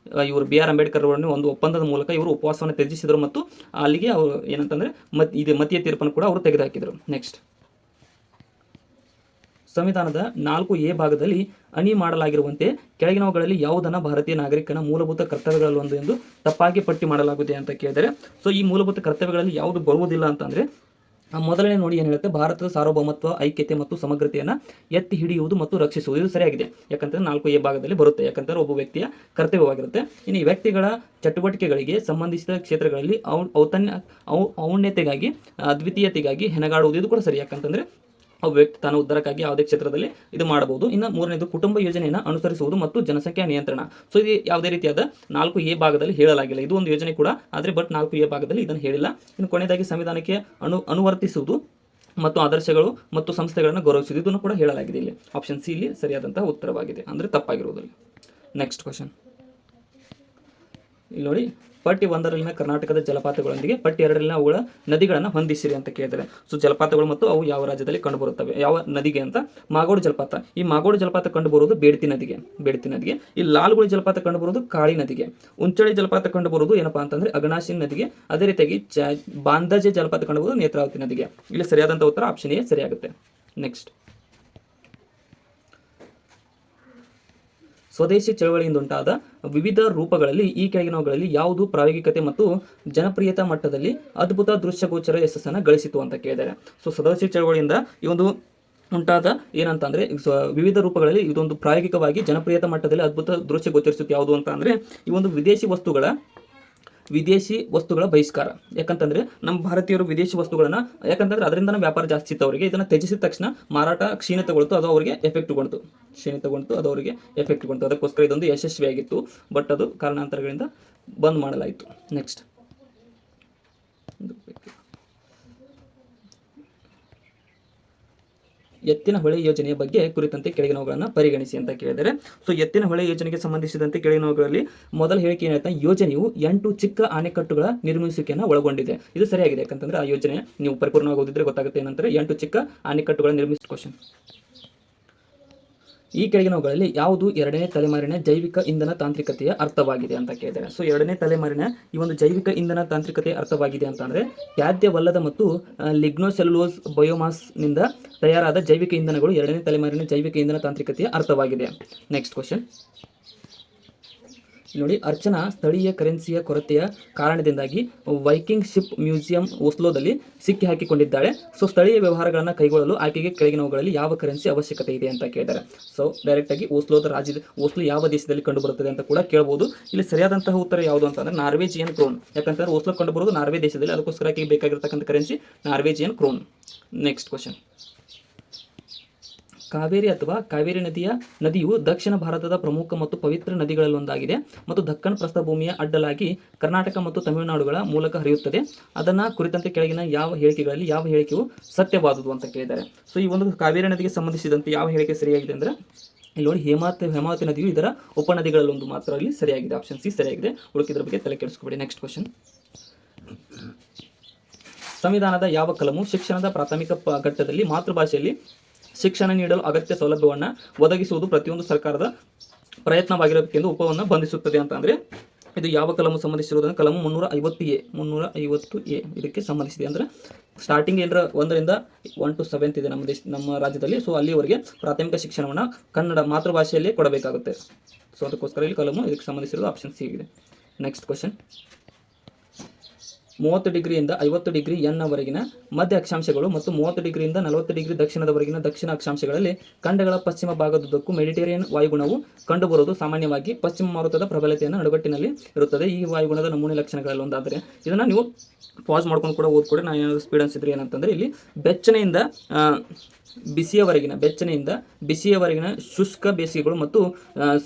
ಇವರು BR ಅಂಬೇಡ್ಕರ್ ಅವರನ್ನು ಒಂದು ಒಪ್ಪಂದದ ಮೂಲಕ ಇವರು ಉಪವಾಸವನ್ನು ತ್ಯಜಿಸಿದರು ಮತ್ತು ಅಲ್ಲಿಗೆ ಅವರು ಏನಂತಂದರೆ ಮತೀಯ ತೀರ್ಪನ್ನು ಕೂಡ ಅವರು ತೆಗೆದುಹಾಕಿದರು. ನೆಕ್ಸ್ಟ್, ಸಂವಿಧಾನದ 4A ಭಾಗದಲ್ಲಿ ಅಣಿ ಮಾಡಲಾಗಿರುವಂತೆ ಕೆಳಗಿನವುಗಳಲ್ಲಿ ಯಾವುದನ್ನು ಭಾರತೀಯ ನಾಗರಿಕನ ಮೂಲಭೂತ ಕರ್ತವ್ಯಗಳಲ್ಲೊಂದು ಎಂದು ತಪ್ಪಾಗಿ ಪಟ್ಟಿ ಮಾಡಲಾಗಿದೆ ಅಂತ ಕೇಳಿದರೆ. ಸೊ ಈ ಮೂಲಭೂತ ಕರ್ತವ್ಯಗಳಲ್ಲಿ ಯಾವುದು ಬರುವುದಿಲ್ಲ ಅಂತಂದರೆ ಮೊದಲನೇ ನೋಡಿ ಏನು ಹೇಳುತ್ತೆ, ಭಾರತದ ಸಾರ್ವಭೌಮತ್ವ, ಐಕ್ಯತೆ ಮತ್ತು ಸಮಗ್ರತೆಯನ್ನು ಎತ್ತಿ ಹಿಡಿಯುವುದು ಮತ್ತು ರಕ್ಷಿಸುವುದು. ಇದು ಸರಿಯಾಗಿದೆ. ಯಾಕಂದರೆ 4A ಭಾಗದಲ್ಲಿ ಬರುತ್ತೆ. ಯಾಕಂದರೆ ಒಬ್ಬ ವ್ಯಕ್ತಿಯ ಕರ್ತವ್ಯವಾಗಿರುತ್ತೆ. ಇನ್ನು ಈ ವ್ಯಕ್ತಿಗಳ ಚಟುವಟಿಕೆಗಳಿಗೆ ಸಂಬಂಧಿಸಿದ ಕ್ಷೇತ್ರಗಳಲ್ಲಿ ಔನ್ನತ್ಯತೆಗಾಗಿ ಅದ್ವಿತೀಯತೆಗಾಗಿ ಹೆಣಗಾಡುವುದು. ಇದು ಕೂಡ ಸರಿ. ಯಾಕಂತಂದರೆ ಒಬ್ಬ ವ್ಯಕ್ತಿ ತಾನು ಉದ್ಧಾರಕ್ಕಾಗಿ ಯಾವುದೇ ಕ್ಷೇತ್ರದಲ್ಲಿ ಇದು ಮಾಡಬಹುದು. ಇನ್ನು ಮೂರನೇದು ಕುಟುಂಬ ಯೋಜನೆಯನ್ನು ಅನುಸರಿಸುವುದು ಮತ್ತು ಜನಸಂಖ್ಯಾ ನಿಯಂತ್ರಣ. ಸೊ ಇದು ಯಾವುದೇ ರೀತಿಯಾದ 4A ಭಾಗದಲ್ಲಿ ಹೇಳಲಾಗಿಲ್ಲ. ಇದು ಒಂದು ಯೋಜನೆ ಕೂಡ ಆದರೆ 4A ಭಾಗದಲ್ಲಿ ಇದನ್ನು ಹೇಳಿಲ್ಲ. ಇನ್ನು ಕೊನೆಯದಾಗಿ ಸಂವಿಧಾನಕ್ಕೆ ಅನುವರ್ತಿಸುವುದು ಮತ್ತು ಆದರ್ಶಗಳು ಮತ್ತು ಸಂಸ್ಥೆಗಳನ್ನು ಗೌರವಿಸುವುದು, ಇದನ್ನು ಕೂಡ ಹೇಳಲಾಗಿದೆ. ಇಲ್ಲಿ ಆಪ್ಷನ್ ಸಿ ಇಲ್ಲಿ ಸರಿಯಾದಂತಹ ಉತ್ತರವಾಗಿದೆ, ಅಂದರೆ ತಪ್ಪಾಗಿರುವುದಿಲ್ಲ. ನೆಕ್ಸ್ಟ್ ಕ್ವಶನ್ ಇಲ್ಲಿ ನೋಡಿ, ಪಟ್ಟಿ 1ರಲ್ಲಿನ ಕರ್ನಾಟಕದ ಜಲಪಾತಗಳೊಂದಿಗೆ ಪಟ್ಟಿ 2ರಲ್ಲಿನ ಅವುಗಳ ನದಿಗಳನ್ನು ಹೊಂದಿಸಿರಿ ಅಂತ ಕೇಳಿದರೆ. ಸೊ ಜಲಪಾತಗಳು ಮತ್ತು ಅವು ಯಾವ ರಾಜ್ಯದಲ್ಲಿ ಕಂಡುಬರುತ್ತವೆ, ಯಾವ ನದಿಗೆ ಅಂತ. ಮಾಗೋಡು ಜಲಪಾತ, ಈ ಮಾಗೋಡು ಜಲಪಾತ ಕಂಡುಬರುವುದು ಬೇಡ್ತಿ ನದಿಗೆ. ಈ ಲಾಲ್ಗುಡಿ ಜಲಪಾತ ಕಂಡುಬರುವುದು ಕಾಳಿ ನದಿಗೆ. ಉಂಚಳಿ ಜಲಪಾತ ಕಂಡುಬರುವುದು ಏನಪ್ಪಾ ಅಂತಂದ್ರೆ ಅಘನಾಶಿನಿ ನದಿಗೆ. ಅದೇ ರೀತಿಯಾಗಿ ಬಾಂಧಜೆ ಜಲಪಾತ ಕಂಡುಬರುವುದು ನೇತ್ರಾವತಿ ನದಿಗೆ. ಇಲ್ಲಿ ಸರಿಯಾದಂಥ ಉತ್ತರ ಆಪ್ಷನ್ ಎ ಸರಿಯಾಗುತ್ತೆ. ನೆಕ್ಸ್ಟ್, ಸ್ವದೇಶಿ ಚಳವಳಿಯಿಂದುಂಟಾದ ವಿವಿಧ ರೂಪಗಳಲ್ಲಿ ಈ ಕೆಳಗಿನವುಗಳಲ್ಲಿ ಯಾವುದು ಪ್ರಾಯೋಗಿಕತೆ ಮತ್ತು ಜನಪ್ರಿಯತಾ ಮಟ್ಟದಲ್ಲಿ ಅದ್ಭುತ ದೃಶ್ಯಗೋಚರ ಯಶಸ್ಸನ್ನು ಗಳಿಸಿತು ಅಂತ ಕೇಳಿದ್ದಾರೆ. ಸೊ ಸ್ವದೇಶಿ ಚಳವಳಿಯಿಂದ ಈ ಒಂದು ಉಂಟಾದ ಏನಂತಂದರೆ ವಿವಿಧ ರೂಪಗಳಲ್ಲಿ ಇದೊಂದು ಪ್ರಾಯೋಗಿಕವಾಗಿ ಜನಪ್ರಿಯತಾ ಮಟ್ಟದಲ್ಲಿ ಅದ್ಭುತ ದೃಶ್ಯ ಗೋಚರಿಸುತ್ತೆ ಯಾವುದು ಅಂತ ಅಂದರೆ ಈ ಒಂದು ವಿದೇಶಿ ವಸ್ತುಗಳ ಬಹಿಷ್ಕಾರ. ಯಾಕಂತಂದರೆ ನಮ್ಮ ಭಾರತೀಯರು ವಿದೇಶಿ ವಸ್ತುಗಳನ್ನು ಯಾಕಂತಂದರೆ ಅದರಿಂದನೇ ವ್ಯಾಪಾರ ಜಾಸ್ತಿ ಇತ್ತು ಅವರಿಗೆ. ಇದನ್ನು ತ್ಯಜಿಸಿದ ತಕ್ಷಣ ಮಾರಾಟ ಕ್ಷೀಣತೆಗೊಳ್ತು, ಅದು ಅವರಿಗೆ ಎಫೆಕ್ಟ್ ಗೊಂತು. ಅದಕ್ಕೋಸ್ಕರ ಇದೊಂದು ಯಶಸ್ವಿಯಾಗಿತ್ತು. ಬಟ್ ಅದು ಕಾರಣಾಂತರಗಳಿಂದ ಬಂದ್ ಮಾಡಲಾಯಿತು. ನೆಕ್ಸ್ಟ್, ಎತ್ತಿನ ಹೊಳೆ ಯೋಜನೆಯ ಬಗ್ಗೆ ಕುರಿತಂತೆ ಕೆಳಗಿನವುಗಳನ್ನು ಪರಿಗಣಿಸಿ ಅಂತ ಕೇಳಿದರೆ. ಸೊ ಎತ್ತಿನ ಹೊಳೆ ಯೋಜನೆಗೆ ಸಂಬಂಧಿಸಿದಂತೆ ಕೆಳಗಿನವುಗಳಲ್ಲಿ ಮೊದಲ ಹೇಳಿಕೆ ಏನಾಯ್ತಾ, ಯೋಜನೆಯು 8 ಚಿಕ್ಕ ಆಣೆಕಟ್ಟುಗಳ ನಿರ್ಮಿಸುವಿಕೆಯನ್ನು ಒಳಗೊಂಡಿದೆ. ಇದು ಸರಿಯಾಗಿದೆ. ಯಾಕಂತಂದ್ರೆ ಆ ಯೋಜನೆ ನೀವು ಪರಿಪೂರ್ಣವಾಗಿ ಓದಿದ್ರೆ ಗೊತ್ತಾಗುತ್ತೆ. ಏನಂದ್ರೆ 8 ಚಿಕ್ಕ ಆಣೆಕಟ್ಟುಗಳ ನಿರ್ಮಿಸಿದ ಕ್ವಶನ್. ಈ ಕೆಳಗಿನವುಗಳಲ್ಲಿ ಯಾವುದು 2ನೇ ತಲೆಮಾರಿನ ಜೈವಿಕ ಇಂಧನ ತಾಂತ್ರಿಕತೆಯ ಅರ್ಥವಾಗಿದೆ ಅಂತ ಕೇಳಿದ್ದಾರೆ. ಸೊ 2ನೇ ತಲೆಮಾರಿನ ಈ ಒಂದು ಜೈವಿಕ ಇಂಧನ ತಾಂತ್ರಿಕತೆಯ ಅರ್ಥವಾಗಿದೆ ಅಂತಂದರೆ ತ್ಯಾಜ್ಯವಲ್ಲದ ಮತ್ತು ಲಿಗ್ನೋಸೆಲ್ಯುಲೋಸ್ ಬಯೋಮಾಸ್ನಿಂದ ತಯಾರಾದ ಜೈವಿಕ ಇಂಧನಗಳು 2ನೇ ತಲೆಮಾರಿನ ಜೈವಿಕ ಇಂಧನ ತಾಂತ್ರಿಕತೆಯ ಅರ್ಥವಾಗಿದೆ. ನೆಕ್ಸ್ಟ್ ಕ್ವಶನ್, ನೋಡಿ, ಅರ್ಚನಾ ಸ್ಥಳೀಯ ಕರೆನ್ಸಿಯ ಕೊರತೆಯ ಕಾರಣದಿಂದಾಗಿ ವೈಕಿಂಗ್ ಶಿಪ್ ಮ್ಯೂಸಿಯಂ ಓಸ್ಲೋದಲ್ಲಿ ಸಿಕ್ಕಿ ಹಾಕಿಕೊಂಡಿದ್ದಾಳೆ. ಸೊ ಸ್ಥಳೀಯ ವ್ಯವಹಾರಗಳನ್ನು ಕೈಗೊಳ್ಳಲು ಆಕೆಗೆ ಕೆಳಗಿನವುಗಳಲ್ಲಿ ಯಾವ ಕರೆನ್ಸಿ ಅವಶ್ಯಕತೆ ಇದೆ ಅಂತ ಕೇಳಿದ್ದಾರೆ. ಸೊ ಡೈರೆಕ್ಟ್ ಆಗಿ ಓಸ್ಲೋ ಯಾವ ದೇಶದಲ್ಲಿ ಕಂಡು ಬರುತ್ತದೆ ಅಂತ ಕೂಡ ಕೇಳಬಹುದು. ಇಲ್ಲಿ ಸರಿಯಾದಂತಹ ಉತ್ತರ ಯಾವುದು ಅಂತಂದ್ರೆ ನಾರ್ವೇಜಿಯನ್ ಕ್ರೋನ್. ಯಾಕಂತಂದ್ರೆ ಓಸ್ಲೋ ಕಂಡು ಬರೋದು ನಾರ್ವೆ ದೇಶದಲ್ಲಿ, ಅದಕ್ಕೋಸ್ಕರ ಆಕೆಗೆ ಬೇಕಾಗಿರತಕ್ಕಂಥ currency Norwegian krone. Next question. Kaveri ಅಥವಾ ಕಾವೇರಿ ನದಿಯು ದಕ್ಷಿಣ ಭಾರತದ ಪ್ರಮುಖ ಮತ್ತು ಪವಿತ್ರ ನದಿಗಳಲ್ಲೊಂದಾಗಿದೆ ಮತ್ತು ದಕ್ಕನ್ ಪ್ರಸ್ಥಭೂಮಿಯ ಅಡ್ಡಲಾಗಿ ಕರ್ನಾಟಕ ಮತ್ತು ತಮಿಳುನಾಡುಗಳ ಮೂಲಕ ಹರಿಯುತ್ತದೆ. ಅದನ್ನ ಕುರಿತಂತೆ ಕೆಳಗಿನ ಯಾವ ಹೇಳಿಕೆಯು ಸತ್ಯವಾದುದು ಅಂತ ಕೇಳಿದ್ದಾರೆ. ಸೊ ಈ ಒಂದು ಕಾವೇರಿ ನದಿಗೆ ಸಂಬಂಧಿಸಿದಂತೆ ಯಾವ ಹೇಳಿಕೆ ಸರಿಯಾಗಿದೆ ಅಂದ್ರೆ ಇಲ್ಲಿ ನೋಡಿ, ಹೇಮಾವತಿ ನದಿಯು ಇದರ ಉಪನದಿಗಳಲ್ಲೊಂದು ಮಾತ್ರ ಅಲ್ಲಿ ಸರಿಯಾಗಿದೆ. ಆಪ್ಷನ್ ಸಿ ಸರಿಯಾಗಿದೆ. ಉಳಿಕಿದ್ರ ಬಗ್ಗೆ ತಲೆ ಕೆಡಿಸ್ಕೊಬೇಡಿ. Next question. ಸಂವಿಧಾನದ ಯಾವ ಕಲಮು ಶಿಕ್ಷಣದ ಪ್ರಾಥಮಿಕ ಘಟ್ಟದಲ್ಲಿ ಮಾತೃಭಾಷೆಯಲ್ಲಿ ಶಿಕ್ಷಣ ನೀಡಲು ಅಗತ್ಯ ಸೌಲಭ್ಯವನ್ನು ಒದಗಿಸುವುದು ಪ್ರತಿಯೊಂದು ಸರ್ಕಾರದ ಪ್ರಯತ್ನವಾಗಿರಬೇಕೆಂದು ಉಪವನ್ನು ಬಂಧಿಸುತ್ತದೆ ಅಂತ ಅಂದರೆ ಇದು ಯಾವ ಕಲಮು ಸಂಬಂಧಿಸಿರುವುದನ್ನು ಕಲಮು 350A ಇದಕ್ಕೆ ಸಂಬಂಧಿಸಿದೆ. ಅಂದರೆ ಸ್ಟಾರ್ಟಿಂಗ್ ಏನರ 1ರಿಂದ 1 to 7 ಇದೆ ನಮ್ಮ ರಾಜ್ಯದಲ್ಲಿ. ಸೊ ಅಲ್ಲಿವರೆಗೆ ಪ್ರಾಥಮಿಕ ಶಿಕ್ಷಣವನ್ನು ಕನ್ನಡ ಮಾತೃಭಾಷೆಯಲ್ಲೇ ಕೊಡಬೇಕಾಗುತ್ತೆ. ಸೊ ಅದಕ್ಕೋಸ್ಕರ ಇಲ್ಲಿ ಕಲಮು ಇದಕ್ಕೆ ಸಂಬಂಧಿಸಿರೋದು ಆಪ್ಷನ್ ಸಿ ಆಗಿದೆ. Next question. 30 ಡಿಗ್ರಿಯಿಂದ 50 ಡಿಗ್ರಿ ಎನ್ನವರೆಗಿನ ಮಧ್ಯ ಅಕ್ಷಾಂಶಗಳು ಮತ್ತು 30 ಡಿಗ್ರಿಯಿಂದ 40 ಡಿಗ್ರಿ ದಕ್ಷಿಣದವರೆಗಿನ ದಕ್ಷಿಣ ಅಕ್ಷಾಂಶಗಳಲ್ಲಿ ಖಂಡಗಳ ಪಶ್ಚಿಮ ಭಾಗದುದ್ದಕ್ಕೂ ಮೆಡಿಟೇರಿಯನ್ ವಾಯುಗುಣವು ಕಂಡುಬರುವುದು ಸಾಮಾನ್ಯವಾಗಿ ಪಶ್ಚಿಮ ಮಾರುತದ ಪ್ರಬಲತೆಯನ್ನು ನಡುಗಟ್ಟಿನಲ್ಲಿ ಇರುತ್ತದೆ. ಈ ವಾಯುಗುಣದ ನಮೂನೆ ಲಕ್ಷಣಗಳಲ್ಲಿ ಒಂದಾದರೆ ಇದನ್ನು ನೀವು ಪಾಸ್ ಮಾಡ್ಕೊಂಡು ಕೂಡ ಓದ್ಕೊಡಿ. ನಾನು ಏನಾದರೂ ಸ್ಪೀಡ್ ಅನಿಸಿದ್ರೆ ಏನಂತಂದರೆ ಇಲ್ಲಿ ಬೆಚ್ಚನೆಯಿಂದ ಬಿಸಿಯವರೆಗಿನ ಶುಷ್ಕ ಬೇಸಿಗೆಗಳು ಮತ್ತು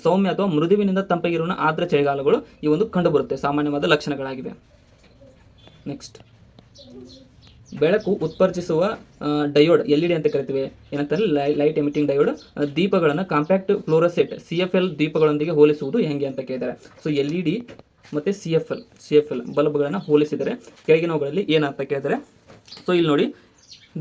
ಸೌಮ್ಯ ಅಥವಾ ಮೃದುವಿನಿಂದ ತಂಪಾಗಿರುವ ಆರ್ದ್ರ ಚಳಿಗಾಲಗಳು ಈ ಒಂದು ಕಂಡುಬರುತ್ತೆ ಸಾಮಾನ್ಯವಾದ ಲಕ್ಷಣಗಳಾಗಿವೆ. ನೆಕ್ಸ್ಟ್. ಬೆಳಕು ಉತ್ಪರ್ಜಿಸುವ ಡಯೋಡ್ LED ಅಂತ ಕರಿತೀವಿ. ಏನಂತಾರೆ ಲೈಟ್ ಎಮಿಟಿಂಗ್ ಡಯೋಡ್ ದೀಪಗಳನ್ನು ಕಾಂಪ್ಯಾಕ್ಟ್ ಫ್ಲೋರಸೆಟ್ CFL ದೀಪಗಳೊಂದಿಗೆ ಹೋಲಿಸುವುದು ಹೆಂಗೆ ಅಂತ ಕೇಳಿದ್ದಾರೆ. ಸೊ LED ಮತ್ತು CFL ಬಲ್ಬ್ಗಳನ್ನು ಹೋಲಿಸಿದರೆ ಕೆಳಗಿನವುಗಳಲ್ಲಿ ಏನಂತ ಕೇಳಿದರೆ, ಸೊ ಇಲ್ಲಿ ನೋಡಿ,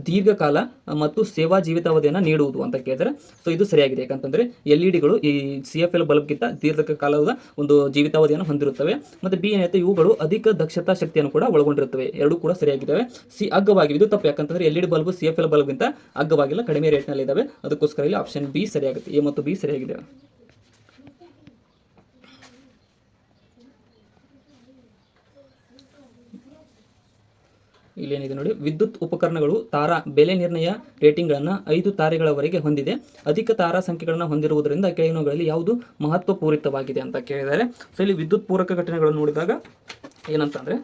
ದೀರ್ಘಕಾಲ ಮತ್ತು ಸೇವಾ ಜೀವಿತಾವಧಿಯನ್ನು ನೀಡುವುದು ಅಂತ ಕೇಳಿದರೆ ಸೊ ಇದು ಸರಿಯಾಗಿದೆ. ಯಾಕಂತಂದರೆ LEDಗಳು ಈ CFL ಬಲ್ಬ್ಗಿಂತ ದೀರ್ಘಕಾಲದ ಒಂದು ಜೀವಿತಾವಧಿಯನ್ನು ಹೊಂದಿರುತ್ತವೆ. ಮತ್ತು ಬಿ ಏನೈತೆ, ಇವುಗಳು ಅಧಿಕ ದಕ್ಷತಾ ಶಕ್ತಿಯನ್ನು ಕೂಡ ಒಳಗೊಂಡಿರುತ್ತವೆ. ಎರಡೂ ಕೂಡ ಸರಿಯಾಗಿದ್ದಾವೆ. ಸಿ ಅಗ್ಗವಾಗಿವೆ. ಇದು ತಪ್ಪು. ಯಾಕಂತಂದರೆ LED ಬಲ್ಬ್ CFL ಬಲ್ಬ್ಗಿಂತ ಅಗ್ಗವಾಗಿಲ್ಲ, ಕಡಿಮೆ ರೇಟ್ನಲ್ಲಿ ಇದ್ದಾವೆ. ಅದಕ್ಕೋಸ್ಕರ ಇಲ್ಲಿ ಆಪ್ಷನ್ ಬಿ ಸರಿಯಾಗುತ್ತೆ. ಎ ಮತ್ತು ಬಿ ಸರಿಯಾಗಿದೆ. ಇಲ್ಲೇನಿದೆ ನೋಡಿ, ವಿದ್ಯುತ್ ಉಪಕರಣಗಳು ತಾರಾ ಬೆಲೆ ನಿರ್ಣಯ ರೇಟಿಂಗ್ಗಳನ್ನು 5 ತಾರೆಗಳವರೆಗೆ ಹೊಂದಿದೆ. ಅಧಿಕ ತಾರಾ ಸಂಖ್ಯೆಗಳನ್ನು ಹೊಂದಿರುವುದರಿಂದ ಕೆಳಗಿನವುಗಳಲ್ಲಿ ಯಾವುದು ಮಹತ್ವಪೂರಿತವಾಗಿದೆ ಅಂತ ಕೇಳಿದ್ದಾರೆ. ಸೊ ಇಲ್ಲಿ ವಿದ್ಯುತ್ ಪೂರಕ ಘಟನೆಗಳನ್ನು ನೋಡಿದಾಗ ಏನಂತಂದರೆ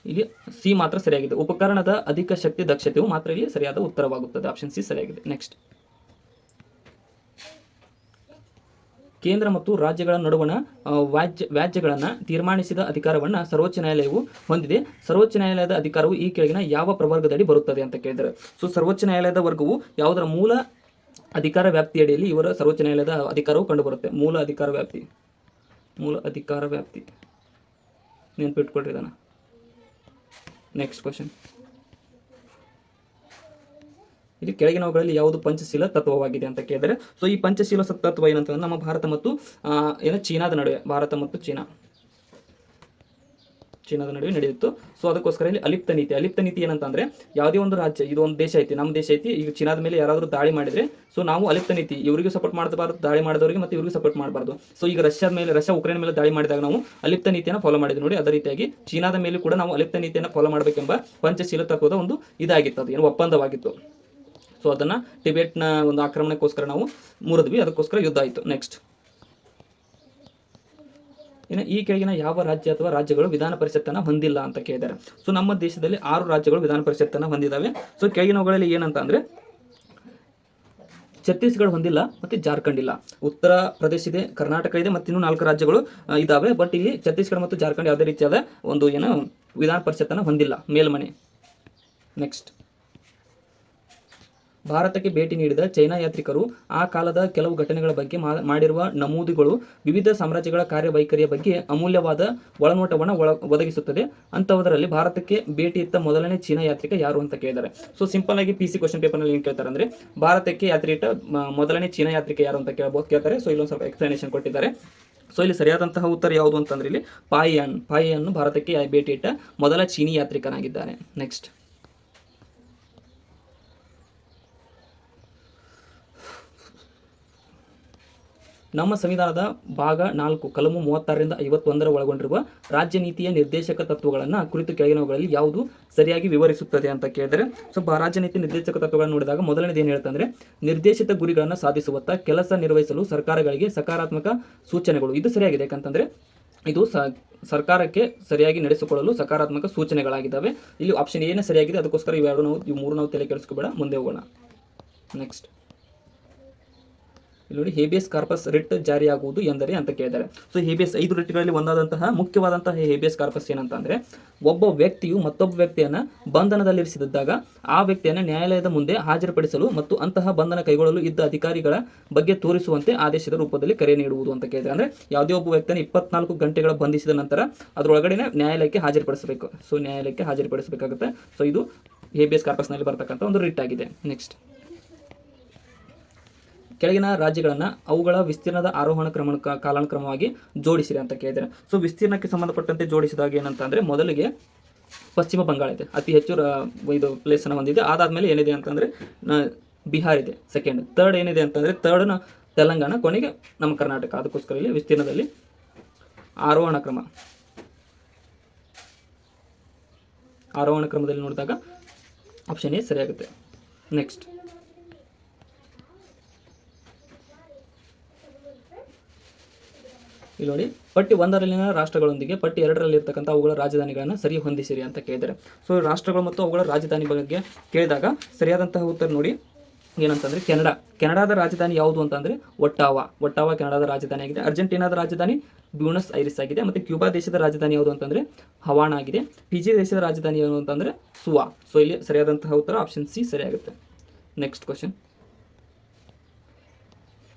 ಇಲ್ಲಿ ಸಿ ಮಾತ್ರ ಸರಿಯಾಗಿದೆ. ಉಪಕರಣದ ಅಧಿಕ ಶಕ್ತಿ ದಕ್ಷತೆಯು ಮಾತ್ರ ಇಲ್ಲಿ ಸರಿಯಾದ ಉತ್ತರವಾಗುತ್ತದೆ. ಆಪ್ಷನ್ ಸಿ ಸರಿಯಾಗಿದೆ. ನೆಕ್ಸ್ಟ್. ಕೇಂದ್ರ ಮತ್ತು ರಾಜ್ಯಗಳ ನಡುವಣ ವ್ಯಾಜ್ಯಗಳನ್ನು ತೀರ್ಮಾನಿಸಿದ ಅಧಿಕಾರವನ್ನು ಸರ್ವೋಚ್ಚ ನ್ಯಾಯಾಲಯವು ಹೊಂದಿದೆ. ಸರ್ವೋಚ್ಚ ನ್ಯಾಯಾಲಯದ ಅಧಿಕಾರವು ಈ ಕೆಳಗಿನ ಯಾವ ಪ್ರವರ್ಗದಡಿ ಬರುತ್ತದೆ ಅಂತ ಕೇಳಿದ್ದಾರೆ. ಸೊ ಸರ್ವೋಚ್ಚ ನ್ಯಾಯಾಲಯದ ವರ್ಗವು ಯಾವುದರ ಮೂಲ ಅಧಿಕಾರ ವ್ಯಾಪ್ತಿಯಡಿಯಲ್ಲಿ ಇವರ ಸರ್ವೋಚ್ಚ ನ್ಯಾಯಾಲಯದ ಅಧಿಕಾರವು ಕಂಡುಬರುತ್ತೆ. ಮೂಲ ಅಧಿಕಾರ ವ್ಯಾಪ್ತಿ ನೆನಪಿಟ್ಕೊಳ್ರಿ ಇದನ್ನು. Next question. ಇಲ್ಲಿ ಕೆಳಗಿನವುಗಳಲ್ಲಿ ಯಾವುದು ಪಂಚಶೀಲ ತತ್ವವಾಗಿದೆ ಅಂತ ಕೇಳಿದರೆ, ಸೊ ಈ ಪಂಚಶೀಲ ತತ್ವ ಏನಂತಂದ್ರೆ ನಮ್ಮ ಭಾರತ ಮತ್ತು ಚೀನಾದ ನಡುವೆ ನಡೆದಿತ್ತು. ಸೊ ಅದಕ್ಕೋಸ್ಕರ ಇಲ್ಲಿ ಅಲಿಪ್ತ ನೀತಿ ಏನಂತಂದ್ರೆ ಯಾವುದೇ ಒಂದು ರಾಜ್ಯ, ಇದು ಒಂದು ದೇಶ ಐತಿ, ನಮ್ಮ ದೇಶ ಐತಿ, ಈಗ ಚೀನಾದ ಮೇಲೆ ಯಾರಾದರೂ ದಾಳಿ ಮಾಡಿದ್ರೆ ಸೊ ನಾವು ಅಲಿಪ್ತ ನೀತಿ, ಇವರಿಗೂ ಸಪೋರ್ಟ್ ಮಾಡಬಾರ್ದು, ದಾಳಿ ಮಾಡಿದವರಿಗೆ ಮತ್ತು ಇವರಿಗೂ ಸಪೋರ್ಟ್ ಮಾಡಬಾರ್ದು. ಸೊ ಈಗ ರಷ್ಯಾ ಉಕ್ರೇನ್ ಮೇಲೆ ದಾಳಿ ಮಾಡಿದಾಗ ನಾವು ಅಲಿಪ್ತ ನೀತಿಯನ್ನು ಫಾಲೋ ಮಾಡಿದ್ವಿ ನೋಡಿ. ಅದೇ ರೀತಿಯಾಗಿ ಚೀನಾದ ಮೇಲೆ ಕೂಡ ನಾವು ಅಲಿಪ್ತ ನೀತಿಯನ್ನು ಫಾಲೋ ಮಾಡಬೇಕೆಂಬ ಪಂಚಶೀಲ ತತ್ವದ ಒಂದು ಇದಾಗಿತ್ತು, ಅದು ಏನು ಒಪ್ಪಂದವಾಗಿತ್ತು. ಸೊ ಅದನ್ನು ಟಿಬೆಟ್ನ ಒಂದು ಆಕ್ರಮಣಕ್ಕೋಸ್ಕರ ನಾವು ಮುರಿದ್ವಿ, ಅದಕ್ಕೋಸ್ಕರ ಯುದ್ಧ ಆಯಿತು. ನೆಕ್ಸ್ಟ್. ಇನ್ನು ಈ ಕೆಳಗಿನ ಯಾವ ರಾಜ್ಯ ಅಥವಾ ರಾಜ್ಯಗಳು ವಿಧಾನ ಪರಿಷತ್ತನ್ನು ಹೊಂದಿಲ್ಲ ಅಂತ ಕೇಳಿದ್ದಾರೆ. ಸೊ ನಮ್ಮ ದೇಶದಲ್ಲಿ 6 ರಾಜ್ಯಗಳು ವಿಧಾನ ಪರಿಷತ್ತನ್ನು ಹೊಂದಿದ್ದಾವೆ. ಸೊ ಕೆಳಗಿನವುಗಳಲ್ಲಿ ಏನಂತ ಅಂದರೆ ಛತ್ತೀಸ್ಗಢ ಹೊಂದಿಲ್ಲ ಮತ್ತು ಜಾರ್ಖಂಡ್ ಇಲ್ಲ. ಉತ್ತರ ಪ್ರದೇಶ ಇದೆ, ಕರ್ನಾಟಕ ಇದೆ ಮತ್ತು ಇನ್ನೂ 4 ರಾಜ್ಯಗಳು ಇದ್ದಾವೆ. ಬಟ್ ಇಲ್ಲಿ ಛತ್ತೀಸ್ಗಢ ಮತ್ತು ಜಾರ್ಖಂಡ್ ಯಾವುದೇ ರೀತಿಯಾದ ಒಂದು ವಿಧಾನ ಪರಿಷತ್ತನ್ನು ಹೊಂದಿಲ್ಲ, ಮೇಲ್ಮನೆ. ನೆಕ್ಸ್ಟ್. ಭಾರತಕ್ಕೆ ಭೇಟಿ ನೀಡಿದ ಚೈನಾ ಯಾತ್ರಿಕರು ಆ ಕಾಲದ ಕೆಲವು ಘಟನೆಗಳ ಬಗ್ಗೆ ಮಾಡಿರುವ ನಮೂದುಗಳು ವಿವಿಧ ಸಾಮ್ರಾಜ್ಯಗಳ ಕಾರ್ಯವೈಖರಿಯ ಬಗ್ಗೆ ಅಮೂಲ್ಯವಾದ ಒಳನೋಟವನ್ನು ಒದಗಿಸುತ್ತದೆ. ಅಂಥವುದರಲ್ಲಿ ಭಾರತಕ್ಕೆ ಭೇಟಿ ಇತ್ತ ಮೊದಲನೇ ಚೀನಾ ಯಾತ್ರಿಕ ಯಾರು ಅಂತ ಕೇಳಿದ್ದಾರೆ. ಸೊ ಸಿಂಪಲ್ ಆಗಿ PC ಕ್ವಶನ್ ಪೇಪರ್ನಲ್ಲಿ ಏನು ಕೇಳ್ತಾರೆ ಅಂದರೆ ಭಾರತಕ್ಕೆ ಯಾತ್ರೆ ಇಟ್ಟ ಮೊದಲನೇ ಚೀನಾ ಯಾತ್ರಿಕ ಯಾರು ಅಂತ ಕೇಳ್ತಾರೆ. ಸೊ ಇಲ್ಲೊಂದು ಸ್ವಲ್ಪ ಎಕ್ಸ್ಪ್ಲನೇಷನ್ ಕೊಟ್ಟಿದ್ದಾರೆ. ಸೊ ಇಲ್ಲಿ ಸರಿಯಾದಂತಹ ಉತ್ತರ ಯಾವುದು ಅಂತಂದ್ರೆ ಇಲ್ಲಿ ಪಾಯಿಯಾನ್ ಭಾರತಕ್ಕೆ ಭೇಟಿ ಇಟ್ಟ ಮೊದಲ ಚೀನಿ ಯಾತ್ರಿಕನಾಗಿದ್ದಾನೆ. ನೆಕ್ಸ್ಟ್. ನಮ್ಮ ಸಂವಿಧಾನದ ಭಾಗ 4 ಕಲಮು 36ರಿಂದ 51 ಒಳಗೊಂಡಿರುವ ರಾಜ್ಯ ನೀತಿಯ ನಿರ್ದೇಶಕ ತತ್ವಗಳನ್ನು ಕುರಿತು ಕೆಳಗಿನವುಗಳಲ್ಲಿ ಯಾವುದು ಸರಿಯಾಗಿ ವಿವರಿಸುತ್ತದೆ ಅಂತ ಕೇಳಿದರೆ, ಸೊ ರಾಜ್ಯ ನೀತಿ ನಿರ್ದೇಶಕ ತತ್ವಗಳನ್ನು ನೋಡಿದಾಗ ಮೊದಲನೇದು ಏನು ಹೇಳ್ತಂದ್ರೆ, ನಿರ್ದೇಶಿತ ಗುರಿಗಳನ್ನು ಸಾಧಿಸುವತ್ತ ಕೆಲಸ ನಿರ್ವಹಿಸಲು ಸರ್ಕಾರಗಳಿಗೆ ಸಕಾರಾತ್ಮಕ ಸೂಚನೆಗಳು. ಇದು ಸರಿಯಾಗಿದೆ, ಯಾಕಂತಂದ್ರೆ ಇದು ಸರ್ಕಾರಕ್ಕೆ ಸರಿಯಾಗಿ ನಡೆಸಿಕೊಳ್ಳಲು ಸಕಾರಾತ್ಮಕ ಸೂಚನೆಗಳಾಗಿದ್ದಾವೆ. ಇಲ್ಲಿ ಆಪ್ಷನ್ ಏನೇ ಸರಿಯಾಗಿದೆ, ಅದಕ್ಕೋಸ್ಕರ ಇವು ಮೂರು ನಾವು ತಲೆ ಕೆಡಿಸ್ಕೋಬೇಡ, ಮುಂದೆ ಹೋಗೋಣ. ನೆಕ್ಸ್ಟ್ ಇಲ್ಲಿ ನೋಡಿ, ಹೇಬಿಯಸ್ ಕಾರ್ಪಸ್ ರಿಟ್ ಜಾರಿಯಾಗುವುದು ಎಂದರೆ ಅಂತ ಕೇಳಿದ್ದಾರೆ. ಸೊ ಹೇಬಿಯಸ್ 5 ರಿಟ್ಗಳಲ್ಲಿ ಒಂದಾದಂತಹ ಮುಖ್ಯವಾದಂತಹ ಹೇಬಿಯಸ್ ಕಾರ್ಪಸ್ ಏನಂತಂದ್ರೆ, ಒಬ್ಬ ವ್ಯಕ್ತಿಯು ಮತ್ತೊಬ್ಬ ವ್ಯಕ್ತಿಯನ್ನು ಬಂಧನದಲ್ಲಿರಿಸಿದ್ದಾಗ ಆ ವ್ಯಕ್ತಿಯನ್ನು ನ್ಯಾಯಾಲಯದ ಮುಂದೆ ಹಾಜರುಪಡಿಸಲು ಮತ್ತು ಅಂತಹ ಬಂಧನ ಕೈಗೊಳ್ಳಲು ಇದ್ದ ಅಧಿಕಾರಿಗಳ ಬಗ್ಗೆ ತೋರಿಸುವಂತೆ ಆದೇಶದ ರೂಪದಲ್ಲಿ ಕರೆ ನೀಡುವುದು ಅಂತ ಕೇಳಿದ್ದಾರೆ. ಅಂದ್ರೆ ಯಾವುದೇ ಒಬ್ಬ ವ್ಯಕ್ತಿಯನ್ನು 24 ಗಂಟೆಗಳ ಬಂಧಿಸಿದ ನಂತರ ಅದರೊಳಗಡೆ ನ್ಯಾಯಾಲಯಕ್ಕೆ ಹಾಜರುಪಡಿಸಬೇಕು. ಸೊ ನ್ಯಾಯಾಲಯಕ್ಕೆ ಹಾಜರುಪಡಿಸಬೇಕಾಗುತ್ತೆ. ಸೊ ಇದು ಹೇಬಿಯಸ್ ಕಾರ್ಪಸ್ನಲ್ಲಿ ಬರ್ತಕ್ಕಂಥ ಒಂದು ರಿಟ್ ಆಗಿದೆ. ನೆಕ್ಸ್ಟ್, ಕೆಳಗಿನ ರಾಜ್ಯಗಳನ್ನು ಅವುಗಳ ವಿಸ್ತೀರ್ಣದ ಆರೋಹಣ ಕಾಲಾನುಕ್ರಮವಾಗಿ ಜೋಡಿಸಿರಿ ಅಂತ ಕೇಳಿದ್ದಾರೆ. ಸೊ ವಿಸ್ತೀರ್ಣಕ್ಕೆ ಸಂಬಂಧಪಟ್ಟಂತೆ ಜೋಡಿಸಿದಾಗ ಏನಂತಂದರೆ, ಮೊದಲಿಗೆ ಪಶ್ಚಿಮ ಬಂಗಾಳ ಇದೆ, ಅತಿ ಹೆಚ್ಚು ಇದು ಪ್ಲೇಸನ್ನು ಹೊಂದಿದೆ. ಅದಾದಮೇಲೆ ಏನಿದೆ ಅಂತಂದರೆ ಬಿಹಾರ್ ಇದೆ ಸೆಕೆಂಡ್. ಥರ್ಡ್ ಏನಿದೆ ಅಂತಂದರೆ ಥರ್ಡ್ನ ತೆಲಂಗಾಣ, ಕೊನೆಗೆ ನಮ್ಮ ಕರ್ನಾಟಕ. ಅದಕ್ಕೋಸ್ಕರ ಇಲ್ಲಿ ವಿಸ್ತೀರ್ಣದಲ್ಲಿ ಆರೋಹಣ ಕ್ರಮದಲ್ಲಿ ನೋಡಿದಾಗ ಆಪ್ಷನ್ ಎ ಸರಿಯಾಗುತ್ತೆ. ನೆಕ್ಸ್ಟ್, ಇಲ್ಲಿ ನೋಡಿ, ಪಟ್ಟಿ 1ರಲ್ಲಿನ ರಾಷ್ಟ್ರಗಳೊಂದಿಗೆ ಪಟ್ಟಿ 2ರಲ್ಲಿ ಇರ್ತಕ್ಕಂಥ ಅವುಗಳ ರಾಜಧಾನಿಗಳನ್ನು ಸರಿ ಹೊಂದಿಸಿರಿ ಅಂತ ಕೇಳಿದ್ದಾರೆ. ಸೊ ರಾಷ್ಟ್ರಗಳು ಮತ್ತು ಅವುಗಳ ರಾಜಧಾನಿ ಬಗ್ಗೆ ಕೇಳಿದಾಗ ಸರಿಯಾದಂತಹ ಉತ್ತರ ನೋಡಿ ಏನಂತಂದರೆ ಕೆನಡಾದ ರಾಜಧಾನಿ ಯಾವುದು ಅಂತಂದರೆ ಒಟ್ಟಾವಾ ಕೆನಡಾದ ರಾಜಧಾನಿ ಆಗಿದೆ. ಅರ್ಜೆಂಟೀನಾದ ರಾಜಧಾನಿ ಬ್ಯೂನಸ್ ಐರಿಸ್ ಆಗಿದೆ. ಮತ್ತು ಕ್ಯೂಬಾ ದೇಶದ ರಾಜಧಾನಿ ಯಾವುದು ಅಂತಂದರೆ ಹವಾಣ ಆಗಿದೆ. ಫಿಜಿ ದೇಶದ ರಾಜಧಾನಿ ಯಾವುದು ಅಂತಂದರೆ ಸುವಾ. ಸೊ ಇಲ್ಲಿ ಸರಿಯಾದಂತಹ ಉತ್ತರ ಆಪ್ಷನ್ ಸಿ ಸರಿಯಾಗುತ್ತೆ. ನೆಕ್ಸ್ಟ್ ಕ್ವಶನ್,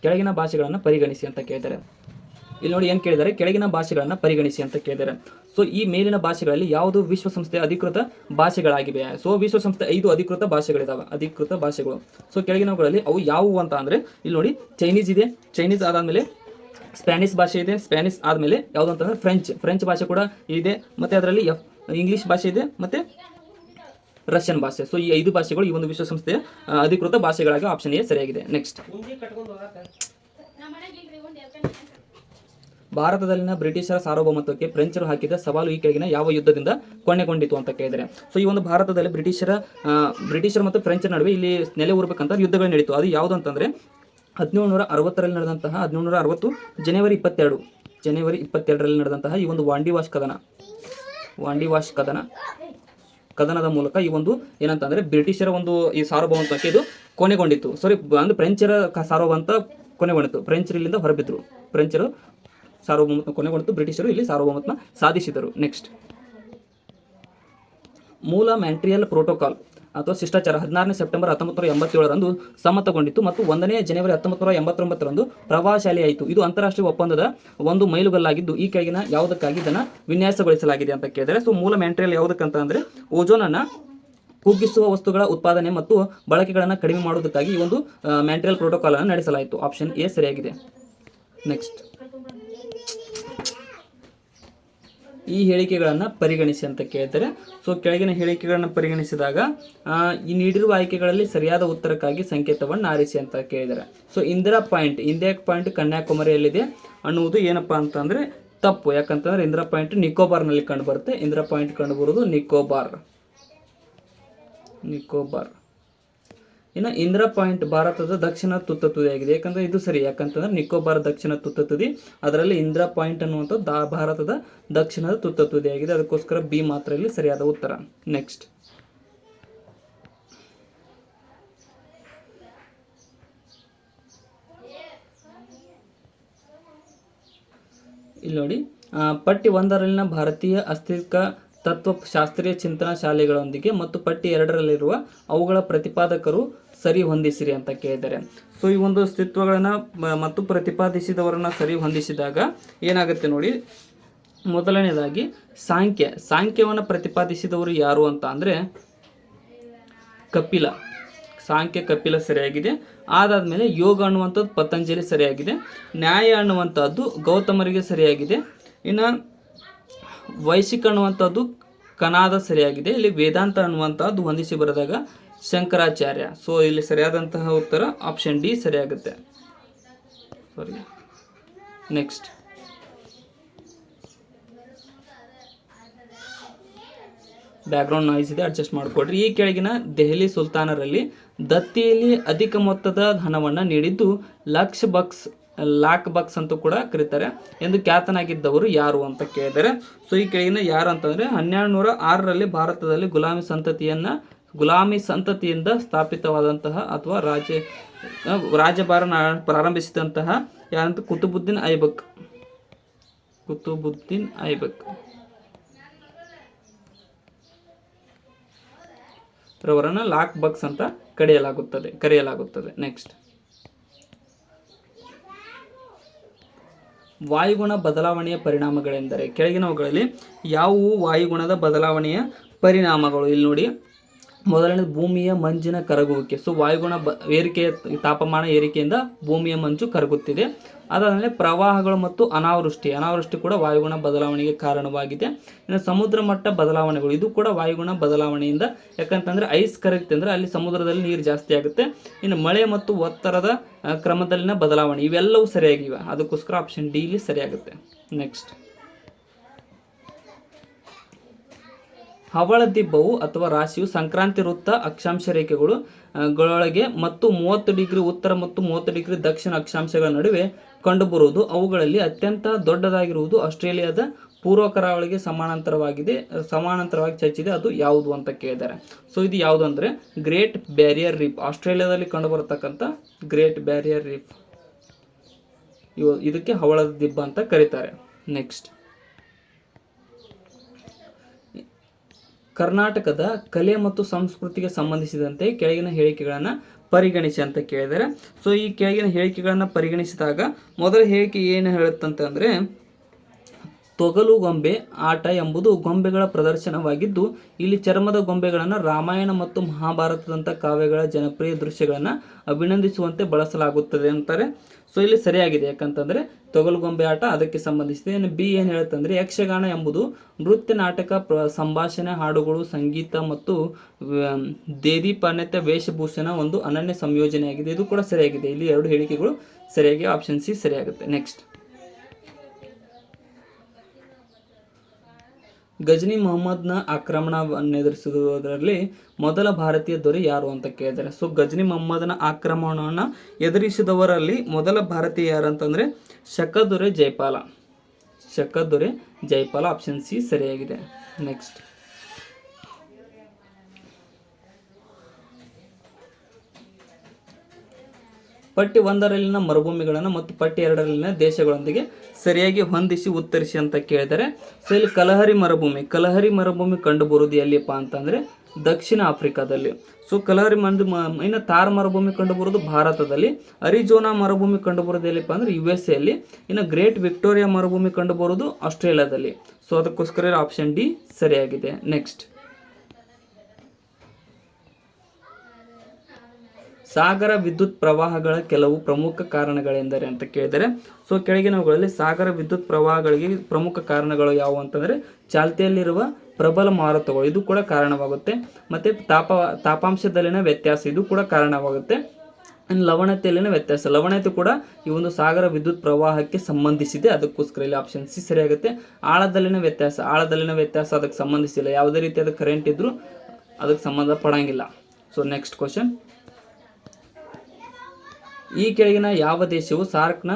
ಕೆಳಗಿನ ಭಾಷೆಗಳನ್ನು ಪರಿಗಣಿಸಿ ಅಂತ ಕೇಳಿದ್ದಾರೆ. ಇಲ್ಲಿ ನೋಡಿ ಏನು ಕೇಳಿದ್ದಾರೆ, ಕೆಳಗಿನ ಭಾಷೆಗಳನ್ನು ಪರಿಗಣಿಸಿ ಅಂತ ಕೇಳಿದ್ದಾರೆ. ಸೊ ಈ ಮೇಲಿನ ಭಾಷೆಗಳಲ್ಲಿ ಯಾವುದು ವಿಶ್ವಸಂಸ್ಥೆಯ ಅಧಿಕೃತ ಭಾಷೆಗಳಾಗಿವೆ? ಸೊ ವಿಶ್ವಸಂಸ್ಥೆ 5 ಅಧಿಕೃತ ಭಾಷೆಗಳಿದಾವೆ, ಅಧಿಕೃತ ಭಾಷೆಗಳು. ಸೊ ಕೆಳಗಿನವುಗಳಲ್ಲಿ ಅವು ಯಾವುವು ಅಂತ ಅಂದರೆ, ಇಲ್ಲಿ ನೋಡಿ ಚೈನೀಸ್ ಇದೆ, ಚೈನೀಸ್ ಆದಾದಮೇಲೆ ಸ್ಪ್ಯಾನಿಷ್ ಭಾಷೆ ಇದೆ, ಸ್ಪ್ಯಾನಿಷ್ ಆದಮೇಲೆ ಯಾವುದು ಅಂತಂದರೆ ಫ್ರೆಂಚ್ ಭಾಷೆ ಕೂಡ ಇದೆ, ಮತ್ತು ಅದರಲ್ಲಿ ಇಂಗ್ಲೀಷ್ ಭಾಷೆ ಇದೆ, ಮತ್ತು ರಷ್ಯನ್ ಭಾಷೆ. ಸೊ ಈ 5 ಭಾಷೆಗಳು ಈ ಒಂದು ವಿಶ್ವಸಂಸ್ಥೆಯ ಅಧಿಕೃತ ಭಾಷೆಗಳಾಗಿ ಆಪ್ಷನ್ ಎ ಸರಿಯಾಗಿದೆ. ನೆಕ್ಸ್ಟ್, ಭಾರತದಲ್ಲಿನ ಬ್ರಿಟಿಷರ ಸಾರ್ವಭೌಮತ್ವಕ್ಕೆ ಫ್ರೆಂಚರು ಹಾಕಿದ ಸವಾಲು ಈ ಕೆಳಗಿನ ಯಾವ ಯುದ್ಧದಿಂದ ಕೊನೆಗೊಂಡಿತು ಅಂತ ಕೇಳಿದರೆ, ಸೊ ಈ ಒಂದು ಭಾರತದಲ್ಲಿ ಬ್ರಿಟಿಷರ ಮತ್ತು ಫ್ರೆಂಚರ ನಡುವೆ ಇಲ್ಲಿ ನೆಲೆ ಊರಬೇಕಂತ ಯುದ್ಧಗಳು ನಡೀತು. ಅದು ಯಾವುದು ಅಂತಂದರೆ 1760ರಲ್ಲಿ ನಡೆದಂತಹ 1760 ಜನವರಿ 22ರಲ್ಲಿ ನಡೆದಂತಹ ಈ ಒಂದು ವಾಂಡಿವಾಶ್ ಕದನದ ಮೂಲಕ ಈ ಒಂದು ಏನಂತಂದರೆ ಬ್ರಿಟಿಷರ ಒಂದು ಈ ಸಾರ್ವಭೌಮತ್ವಕ್ಕೆ ಇದು ಕೊನೆಗೊಂಡಿತ್ತು. ಅಂದ್ರೆ ಫ್ರೆಂಚರ ಸಾರ್ವಭೌಮತ್ವ ಕೊನೆಗೊಂಡಿತ್ತು. ಫ್ರೆಂಚರಿಲ್ಲಿಂದ ಹೊರಬಿದ್ರು, ಫ್ರೆಂಚರು ಸಾರ್ವಭೌಮತ್ವ ಕೊನೆಗೊಂಡಿತು, ಬ್ರಿಟಿಷರು ಇಲ್ಲಿ ಸಾರ್ವಭೌಮತ್ವ ಸಾಧಿಸಿದರು. ನೆಕ್ಸ್ಟ್, ಮೂಲ ಮ್ಯಾಂಟ್ರಿಯಲ್ ಪ್ರೋಟೋಕಾಲ್ ಅಥವಾ ಶಿಷ್ಟಾಚಾರ 16ನೇ ಸೆಪ್ಟೆಂಬರ್ 1987ರಂದು ಸಮ್ಮತಗೊಂಡಿತ್ತು ಮತ್ತು 1ನೇ ಜನವರಿ 1989ರಂದು ಪ್ರಭಾವಶಾಲಿಯಾಯಿತು. ಇದು ಅಂತಾರಾಷ್ಟ್ರೀಯ ಒಪ್ಪಂದದ ಒಂದು ಮೈಲುಗಲ್ಲಾಗಿದ್ದು ಈ ಕೆಳಗಿನ ಯಾವುದಕ್ಕಾಗಿ ಇದನ್ನು ವಿನ್ಯಾಸಗೊಳಿಸಲಾಗಿದೆ ಅಂತ ಕೇಳಿದರೆ, ಸೊ ಮೂಲ ಮ್ಯಾಂಟ್ರಿಯಲ್ ಯಾವುದಕ್ಕಂತ ಅಂದರೆ ಓಜೋನನ್ನು ಕುಗ್ಗಿಸುವ ವಸ್ತುಗಳ ಉತ್ಪಾದನೆ ಮತ್ತು ಬಳಕೆಗಳನ್ನು ಕಡಿಮೆ ಮಾಡುವುದಕ್ಕಾಗಿ ಈ ಒಂದು ಮ್ಯಾಂಟ್ರಿಯಲ್ ಪ್ರೋಟೋಕಾಲ್ ಅನ್ನು ನಡೆಸಲಾಯಿತು. ಆಪ್ಷನ್ ಎ ಸರಿಯಾಗಿದೆ. ನೆಕ್ಸ್ಟ್, ಈ ಹೇಳಿಕೆಗಳನ್ನು ಪರಿಗಣಿಸಿ ಅಂತ ಕೇಳ್ತಾರೆ. ಸೊ ಕೆಳಗಿನ ಹೇಳಿಕೆಗಳನ್ನು ಪರಿಗಣಿಸಿದಾಗ ಈ ನೀಡಿರುವ ಆಯ್ಕೆಗಳಲ್ಲಿ ಸರಿಯಾದ ಉತ್ತರಕ್ಕಾಗಿ ಸಂಕೇತವನ್ನು ಆರಿಸಿ ಅಂತ ಕೇಳಿದ್ದಾರೆ. ಸೊ ಇಂದಿರಾ ಪಾಯಿಂಟ್ ಕನ್ಯಾಕುಮಾರಿಯಲ್ಲಿದೆ ಅನ್ನುವುದು ಏನಪ್ಪ ಅಂತಂದರೆ ತಪ್ಪು. ಯಾಕಂತಂದರೆ ಇಂದಿರಾ ಪಾಯಿಂಟ್ ನಿಕೋಬಾರ್ನಲ್ಲಿ ಕಂಡು ಬರುತ್ತೆ. ಇಂದಿರಾ ಪಾಯಿಂಟ್ ಕಂಡು ಬರುವುದು ನಿಕೋಬಾರ್. ಇನ್ನು ಇಂದಿರಾ ಪಾಯಿಂಟ್ ಭಾರತದ ದಕ್ಷಿಣ ತುತ್ತ ತುದಿಯಾಗಿದೆ. ಯಾಕಂದರೆ ಇದು ಸರಿ, ಯಾಕಂತಂದ್ರೆ ನಿಕೋಬಾರ್ ದಕ್ಷಿಣ ತುತ್ತ ತುದಿ, ಅದರಲ್ಲಿ ಇಂದಿರಾ ಪಾಯಿಂಟ್ ಅನ್ನುವಂಥದ್ದು ಭಾರತದ ದಕ್ಷಿಣದ ತುತ್ತ ತುದಿಯಾಗಿದೆ. ಅದಕ್ಕೋಸ್ಕರ ಬಿ ಮಾತ್ರ ಇಲ್ಲಿ ಸರಿಯಾದ ಉತ್ತರ. ನೆಕ್ಸ್ಟ್, ಇಲ್ಲಿ ನೋಡಿ, ಪಟ್ಟಿ 1ರಲ್ಲಿನ ಭಾರತೀಯ ಅಸ್ತಿತ್ವ ತತ್ವಶಾಸ್ತ್ರೀಯ ಚಿಂತನಾ ಶಾಲೆಗಳೊಂದಿಗೆ ಮತ್ತು ಪಟ್ಟಿ 2ರಲ್ಲಿರುವ ಅವುಗಳ ಪ್ರತಿಪಾದಕರು ಸರಿ ಹೊಂದಿಸಿರಿ ಅಂತ ಕೇಳಿದ್ದಾರೆ. ಸೊ ಈ ಒಂದು ಅಸ್ತಿತ್ವಗಳನ್ನು ಮತ್ತು ಪ್ರತಿಪಾದಿಸಿದವರನ್ನು ಸರಿ ಹೊಂದಿಸಿದಾಗ ಏನಾಗುತ್ತೆ ನೋಡಿ, ಮೊದಲನೇದಾಗಿ ಸಾಂಖ್ಯವನ್ನು ಪ್ರತಿಪಾದಿಸಿದವರು ಯಾರು ಅಂತ ಅಂದರೆ ಕಪಿಲ ಸರಿಯಾಗಿದೆ. ಅದಾದಮೇಲೆ ಯೋಗ ಅನ್ನುವಂಥದ್ದು ಪತಂಜಲಿ ಸರಿಯಾಗಿದೆ. ನ್ಯಾಯ ಅನ್ನುವಂಥದ್ದು ಗೌತಮರಿಗೆ ಸರಿಯಾಗಿದೆ. ಇನ್ನು ವೈಶಿಕ ಅನ್ನುವಂಥದ್ದು ಕನಾದ ಸರಿಯಾಗಿದೆ. ಇಲ್ಲಿ ವೇದಾಂತ ಅನ್ನುವಂಥದ್ದು ಹೊಂದಿಸಿ ಬರೆದಾಗ ಶಂಕರಾಚಾರ್ಯ. ಸೊ ಇಲ್ಲಿ ಸರಿಯಾದಂತಹ ಉತ್ತರ ಆಪ್ಷನ್ ಡಿ ಸರಿಯಾಗುತ್ತೆ. ನೆಕ್ಸ್ಟ್ ಬ್ಯಾಕ್ಗ್ರೌಂಡ್ ನಾಯ್ಸ್ ಇದೆ, ಅಡ್ಜಸ್ಟ್ ಮಾಡಿಕೊಡ್ರಿ. ಈ ಕೆಳಗಿನ ದೆಹಲಿ ಸುಲ್ತಾನರಲ್ಲಿ ದತ್ತಿಯಲ್ಲಿ ಅಧಿಕ ಮೊತ್ತದ ಹಣವನ್ನು ನೀಡಿದ್ದು ಲಾಕ್ ಬಕ್ಸ್ ಅಂತ ಕೂಡ ಕರೀತಾರೆ ಎಂದು ಖ್ಯಾತನಾಗಿದ್ದವರು ಯಾರು ಅಂತ ಕೇಳಿದರೆ, ಸೊ ಈ ಕೆಳಗಿನ ಯಾರು ಅಂತಂದರೆ 1206ರಲ್ಲಿ ಭಾರತದಲ್ಲಿ ಗುಲಾಮಿ ಸಂತತಿಯಿಂದ ಸ್ಥಾಪಿತವಾದಂತಹ ಅಥವಾ ರಾಜ್ಯಭಾರ ಪ್ರಾರಂಭಿಸಿದಂತಹ ಯಾರಂತ ಕುತುಬುದ್ದೀನ್ ಐಬಕ್ ರವರನ್ನು ಲಾಕ್ ಬಕ್ಸ್ ಅಂತ ಕರೆಯಲಾಗುತ್ತದೆ. ನೆಕ್ಸ್ಟ್ ವಾಯುಗುಣ ಬದಲಾವಣೆಯ ಪರಿಣಾಮಗಳೆಂದರೆ ಕೆಳಗಿನವುಗಳಲ್ಲಿ ಯಾವುವು ವಾಯುಗುಣದ ಬದಲಾವಣೆಯ ಪರಿಣಾಮಗಳು? ಇಲ್ಲಿ ನೋಡಿ, ಮೊದಲನೇದು ಭೂಮಿಯ ಮಂಜಿನ ಕರಗುವಿಕೆ. ಸೊ ವಾಯುಗುಣ ತಾಪಮಾನ ಏರಿಕೆಯಿಂದ ಭೂಮಿಯ ಮಂಜು ಕರಗುತ್ತಿದೆ. ಅದಾದಮೇಲೆ ಪ್ರವಾಹಗಳು ಮತ್ತು ಅನಾವೃಷ್ಟಿ ಕೂಡ ವಾಯುಗುಣ ಬದಲಾವಣೆಗೆ ಕಾರಣವಾಗಿದೆ. ಇನ್ನು ಸಮುದ್ರ ಮಟ್ಟ ಬದಲಾವಣೆಗಳು, ಇದು ಕೂಡ ವಾಯುಗುಣ ಬದಲಾವಣೆಯಿಂದ, ಯಾಕಂತಂದರೆ ಐಸ್ ಕರಗುತ್ತೆ ಅಂದರೆ ಅಲ್ಲಿ ಸಮುದ್ರದಲ್ಲಿ ನೀರು ಜಾಸ್ತಿ ಆಗುತ್ತೆ. ಇನ್ನು ಮಳೆ ಮತ್ತು ಒತ್ತಡದ ಕ್ರಮದಲ್ಲಿನ ಬದಲಾವಣೆ, ಇವೆಲ್ಲವೂ ಸರಿಯಾಗಿವೆ, ಅದಕ್ಕೋಸ್ಕರ ಆಪ್ಷನ್ ಡಿ ಇಲ್ಲಿ ಸರಿಯಾಗುತ್ತೆ. ನೆಕ್ಸ್ಟ್ ಹವಳದಿಬ್ಬವು ಅಥವಾ ರಾಶಿಯು ಸಂಕ್ರಾಂತಿ ವೃತ್ತ ಅಕ್ಷಾಂಶ ರೇಖೆಗಳೊಳಗೆ ಮತ್ತು 30 ಡಿಗ್ರಿ ಉತ್ತರ ಮತ್ತು 30 ಡಿಗ್ರಿ ದಕ್ಷಿಣ ಅಕ್ಷಾಂಶಗಳ ನಡುವೆ ಕಂಡುಬರುವುದು. ಅವುಗಳಲ್ಲಿ ಅತ್ಯಂತ ದೊಡ್ಡದಾಗಿರುವುದು ಆಸ್ಟ್ರೇಲಿಯಾದ ಪೂರ್ವ ಕರಾವಳಿಗೆ ಸಮಾನಾಂತರವಾಗಿ ಚಚ್ಚಿದೆ. ಅದು ಯಾವುದು ಅಂತ ಕೇಳಿದ್ದಾರೆ. ಸೊ ಇದು ಯಾವುದು ಅಂದರೆ ಗ್ರೇಟ್ ಬ್ಯಾರಿಯರ್ ರೀಫ್, ಆಸ್ಟ್ರೇಲಿಯಾದಲ್ಲಿ ಕಂಡುಬರತಕ್ಕಂಥ ಗ್ರೇಟ್ ಬ್ಯಾರಿಯರ್ ರೀಫ್, ಇದಕ್ಕೆ ಹವಳದ ದಿಬ್ಬ ಅಂತ ಕರೀತಾರೆ. ನೆಕ್ಸ್ಟ್ ಕರ್ನಾಟಕದ ಕಲೆ ಮತ್ತು ಸಂಸ್ಕೃತಿಗೆ ಸಂಬಂಧಿಸಿದಂತೆ ಕೆಳಗಿನ ಹೇಳಿಕೆಗಳನ್ನು ಪರಿಗಣಿಸಿ ಅಂತ ಕೇಳಿದರೆ, ಸೊ ಈ ಕೆಳಗಿನ ಹೇಳಿಕೆಗಳನ್ನು ಪರಿಗಣಿಸಿದಾಗ ಮೊದಲ ಹೇಳಿಕೆ ಏನು ಹೇಳುತ್ತಂತಂದರೆ, ತೊಗಲು ಗೊಂಬೆ ಆಟ ಎಂಬುದು ಗೊಂಬೆಗಳ ಪ್ರದರ್ಶನವಾಗಿದ್ದು ಇಲ್ಲಿ ಚರ್ಮದ ಗೊಂಬೆಗಳನ್ನು ರಾಮಾಯಣ ಮತ್ತು ಮಹಾಭಾರತದಂಥ ಕಾವ್ಯಗಳ ಜನಪ್ರಿಯ ದೃಶ್ಯಗಳನ್ನು ಅಭಿನಂದಿಸುವಂತೆ ಬಳಸಲಾಗುತ್ತದೆ ಅಂತಾರೆ. ಸೊ ಇಲ್ಲಿ ಸರಿಯಾಗಿದೆ, ಯಾಕಂತಂದರೆ ತೊಗಲು ಗೊಂಬೆ ಆಟ ಅದಕ್ಕೆ ಸಂಬಂಧಿಸಿದೆ. ಇನ್ನು ಬಿ ಏನು ಹೇಳುತ್ತಂದರೆ ಯಕ್ಷಗಾನ ಎಂಬುದು ನೃತ್ಯ, ನಾಟಕ, ಸಂಭಾಷಣೆ, ಹಾಡುಗಳು, ಸಂಗೀತ ಮತ್ತು ದೇದೀಪಾನ್ಯತೆ ವೇಷಭೂಷಣ ಒಂದು ಅನನ್ಯ ಸಂಯೋಜನೆಯಾಗಿದೆ. ಇದು ಕೂಡ ಸರಿಯಾಗಿದೆ. ಇಲ್ಲಿ ಎರಡು ಹೇಳಿಕೆಗಳು ಸರಿಯಾಗಿ, ಆಪ್ಷನ್ ಸಿ ಸರಿಯಾಗುತ್ತೆ. ನೆಕ್ಸ್ಟ್ ಗಜನಿ ಮೊಹಮ್ಮದ್ನ ಆಕ್ರಮಣವನ್ನೆದುರಿಸುವುದರಲ್ಲಿ ಮೊದಲ ಭಾರತೀಯ ದೊರೆ ಯಾರು ಅಂತ ಕೇಳಿದ್ದಾರೆ. ಸೊ ಗಜನಿ ಮೊಹಮ್ಮದನ ಆಕ್ರಮಣವನ್ನು ಎದುರಿಸಿದವರಲ್ಲಿ ಮೊದಲ ಭಾರತೀಯ ಯಾರು ಅಂತಂದರೆ ಶಕದೊರೆ ಜೈಪಾಲ, ಆಪ್ಷನ್ ಸಿ ಸರಿಯಾಗಿದೆ. ನೆಕ್ಸ್ಟ್ ಪಟ್ಟಿ 1ರಲ್ಲಿನ ಮರುಭೂಮಿಗಳನ್ನು ಮತ್ತು ಪಟ್ಟಿ 2ರಲ್ಲಿನ ದೇಶಗಳೊಂದಿಗೆ ಸರಿಯಾಗಿ ಹೊಂದಿಸಿ ಉತ್ತರಿಸಿ ಅಂತ ಕೇಳಿದರೆ, ಸೊ ಇಲ್ಲಿ ಕಲಹರಿ ಮರುಭೂಮಿ ಕಂಡುಬರುವುದು ಎಲ್ಲಿಪ್ಪ ಅಂತಂದರೆ ದಕ್ಷಿಣ ಆಫ್ರಿಕಾದಲ್ಲಿ. ಸೊ ಕಲಹರಿ ಇನ್ನು ಥಾರ್ ಮರುಭೂಮಿ ಕಂಡುಬರುವುದು ಭಾರತದಲ್ಲಿ. ಅರಿಜೋನಾ ಮರುಭೂಮಿ ಕಂಡುಬರುವುದು ಎಲ್ಲಿಪ್ಪ ಅಂದರೆ USA ಅಲ್ಲಿ. ಇನ್ನು ಗ್ರೇಟ್ ವಿಕ್ಟೋರಿಯಾ ಮರುಭೂಮಿ ಕಂಡುಬರುವುದು ಆಸ್ಟ್ರೇಲಿಯಾದಲ್ಲಿ. ಸೊ ಅದಕ್ಕೋಸ್ಕರ ಆಪ್ಷನ್ ಡಿ ಸರಿಯಾಗಿದೆ. ನೆಕ್ಸ್ಟ್ ಸಾಗರ ವಿದ್ಯುತ್ ಪ್ರವಾಹಗಳ ಕೆಲವು ಪ್ರಮುಖ ಕಾರಣಗಳೆಂದರೆ ಅಂತ ಕೇಳಿದರೆ, ಸೊ ಕೆಳಗಿನವುಗಳಲ್ಲಿ ಸಾಗರ ವಿದ್ಯುತ್ ಪ್ರವಾಹಗಳಿಗೆ ಪ್ರಮುಖ ಕಾರಣಗಳು ಯಾವುವು ಅಂತಂದರೆ ಚಾಲ್ತಿಯಲ್ಲಿರುವ ಪ್ರಬಲ ಮಾರುತಗಳು, ಇದು ಕೂಡ ಕಾರಣವಾಗುತ್ತೆ. ಮತ್ತು ತಾಪಾಂಶದಲ್ಲಿನ ವ್ಯತ್ಯಾಸ, ಇದು ಕೂಡ ಕಾರಣವಾಗುತ್ತೆ. ಲವಣತೆಯಲ್ಲಿನ ವ್ಯತ್ಯಾಸ, ಲವಣತೆ ಕೂಡ ಈ ಒಂದು ಸಾಗರ ವಿದ್ಯುತ್ ಪ್ರವಾಹಕ್ಕೆ ಸಂಬಂಧಿಸಿದೆ, ಅದಕ್ಕೋಸ್ಕರ ಇಲ್ಲಿ ಆಪ್ಷನ್ ಸಿ ಸರಿಯಾಗುತ್ತೆ. ಆಳದಲ್ಲಿನ ವ್ಯತ್ಯಾಸ ಅದಕ್ಕೆ ಸಂಬಂಧಿಸಿಲ್ಲ, ಯಾವುದೇ ರೀತಿಯಾದ ಕರೆಂಟ್ ಇದ್ರೂ ಅದಕ್ಕೆ ಸಂಬಂಧ ಪಡಂಗಿಲ್ಲ. ಸೊ ನೆಕ್ಸ್ಟ್ ಕ್ವಶನ್, ಈ ಕೆಳಗಿನ ಯಾವ ದೇಶವು ಸಾರ್ಕ್ನ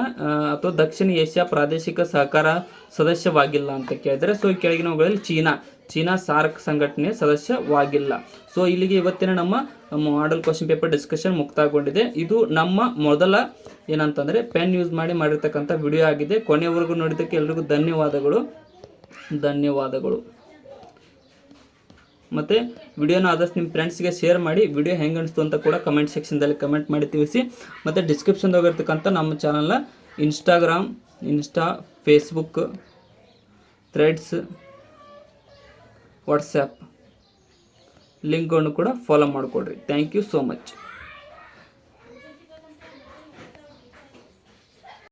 ಅಥವಾ ದಕ್ಷಿಣ ಏಷ್ಯಾ ಪ್ರಾದೇಶಿಕ ಸಹಕಾರ ಸದಸ್ಯವಾಗಿಲ್ಲ ಅಂತ ಕೇಳಿದರೆ, ಸೊ ಈ ಕೆಳಗಿನವುಗಳಲ್ಲಿ ಚೀನಾ ಸಾರ್ಕ್ ಸಂಘಟನೆಯ ಸದಸ್ಯವಾಗಿಲ್ಲ. ಸೊ ಇಲ್ಲಿಗೆ ಇವತ್ತಿನ ನಮ್ಮ ಮಾಡೆಲ್ ಕ್ವಶನ್ ಪೇಪರ್ ಡಿಸ್ಕಷನ್ ಮುಕ್ತಾಯಗೊಂಡಿದೆ. ಇದು ನಮ್ಮ ಮೊದಲ ಏನಂತಂದರೆ ಪೆನ್ ಯೂಸ್ ಮಾಡಿರ್ತಕ್ಕಂಥ ವಿಡಿಯೋ ಆಗಿದೆ. ಕೊನೆಯವರೆಗೂ ನೋಡಿದ್ದಕ್ಕೆ ಎಲ್ರಿಗೂ ಧನ್ಯವಾದಗಳು. ಮತ್ತು ವಿಡಿಯೋನ ಆದಷ್ಟು ನಿಮ್ಮ ಫ್ರೆಂಡ್ಸ್ಗೆ ಶೇರ್ ಮಾಡಿ. ವಿಡಿಯೋ ಹೆಂಗೆ ಅನಿಸ್ತು ಅಂತ ಕೂಡ ಕಮೆಂಟ್ ಸೆಕ್ಷನ್ದಲ್ಲಿ ಕಮೆಂಟ್ ಮಾಡಿ ತಿಳಿಸಿ. ಮತ್ತು ಡಿಸ್ಕ್ರಿಪ್ಷನ್ದಾಗ ಇರ್ತಕ್ಕಂಥ ನಮ್ಮ ಚಾನಲ್ನ ಇನ್ಸ್ಟಾ, ಫೇಸ್ಬುಕ್, ಥ್ರೆಡ್ಸ್, ವಾಟ್ಸಪ್ ಲಿಂಕ್ಗಳನ್ನು ಕೂಡ ಫಾಲೋ ಮಾಡಿಕೊಡ್ರಿ. Thank you so much.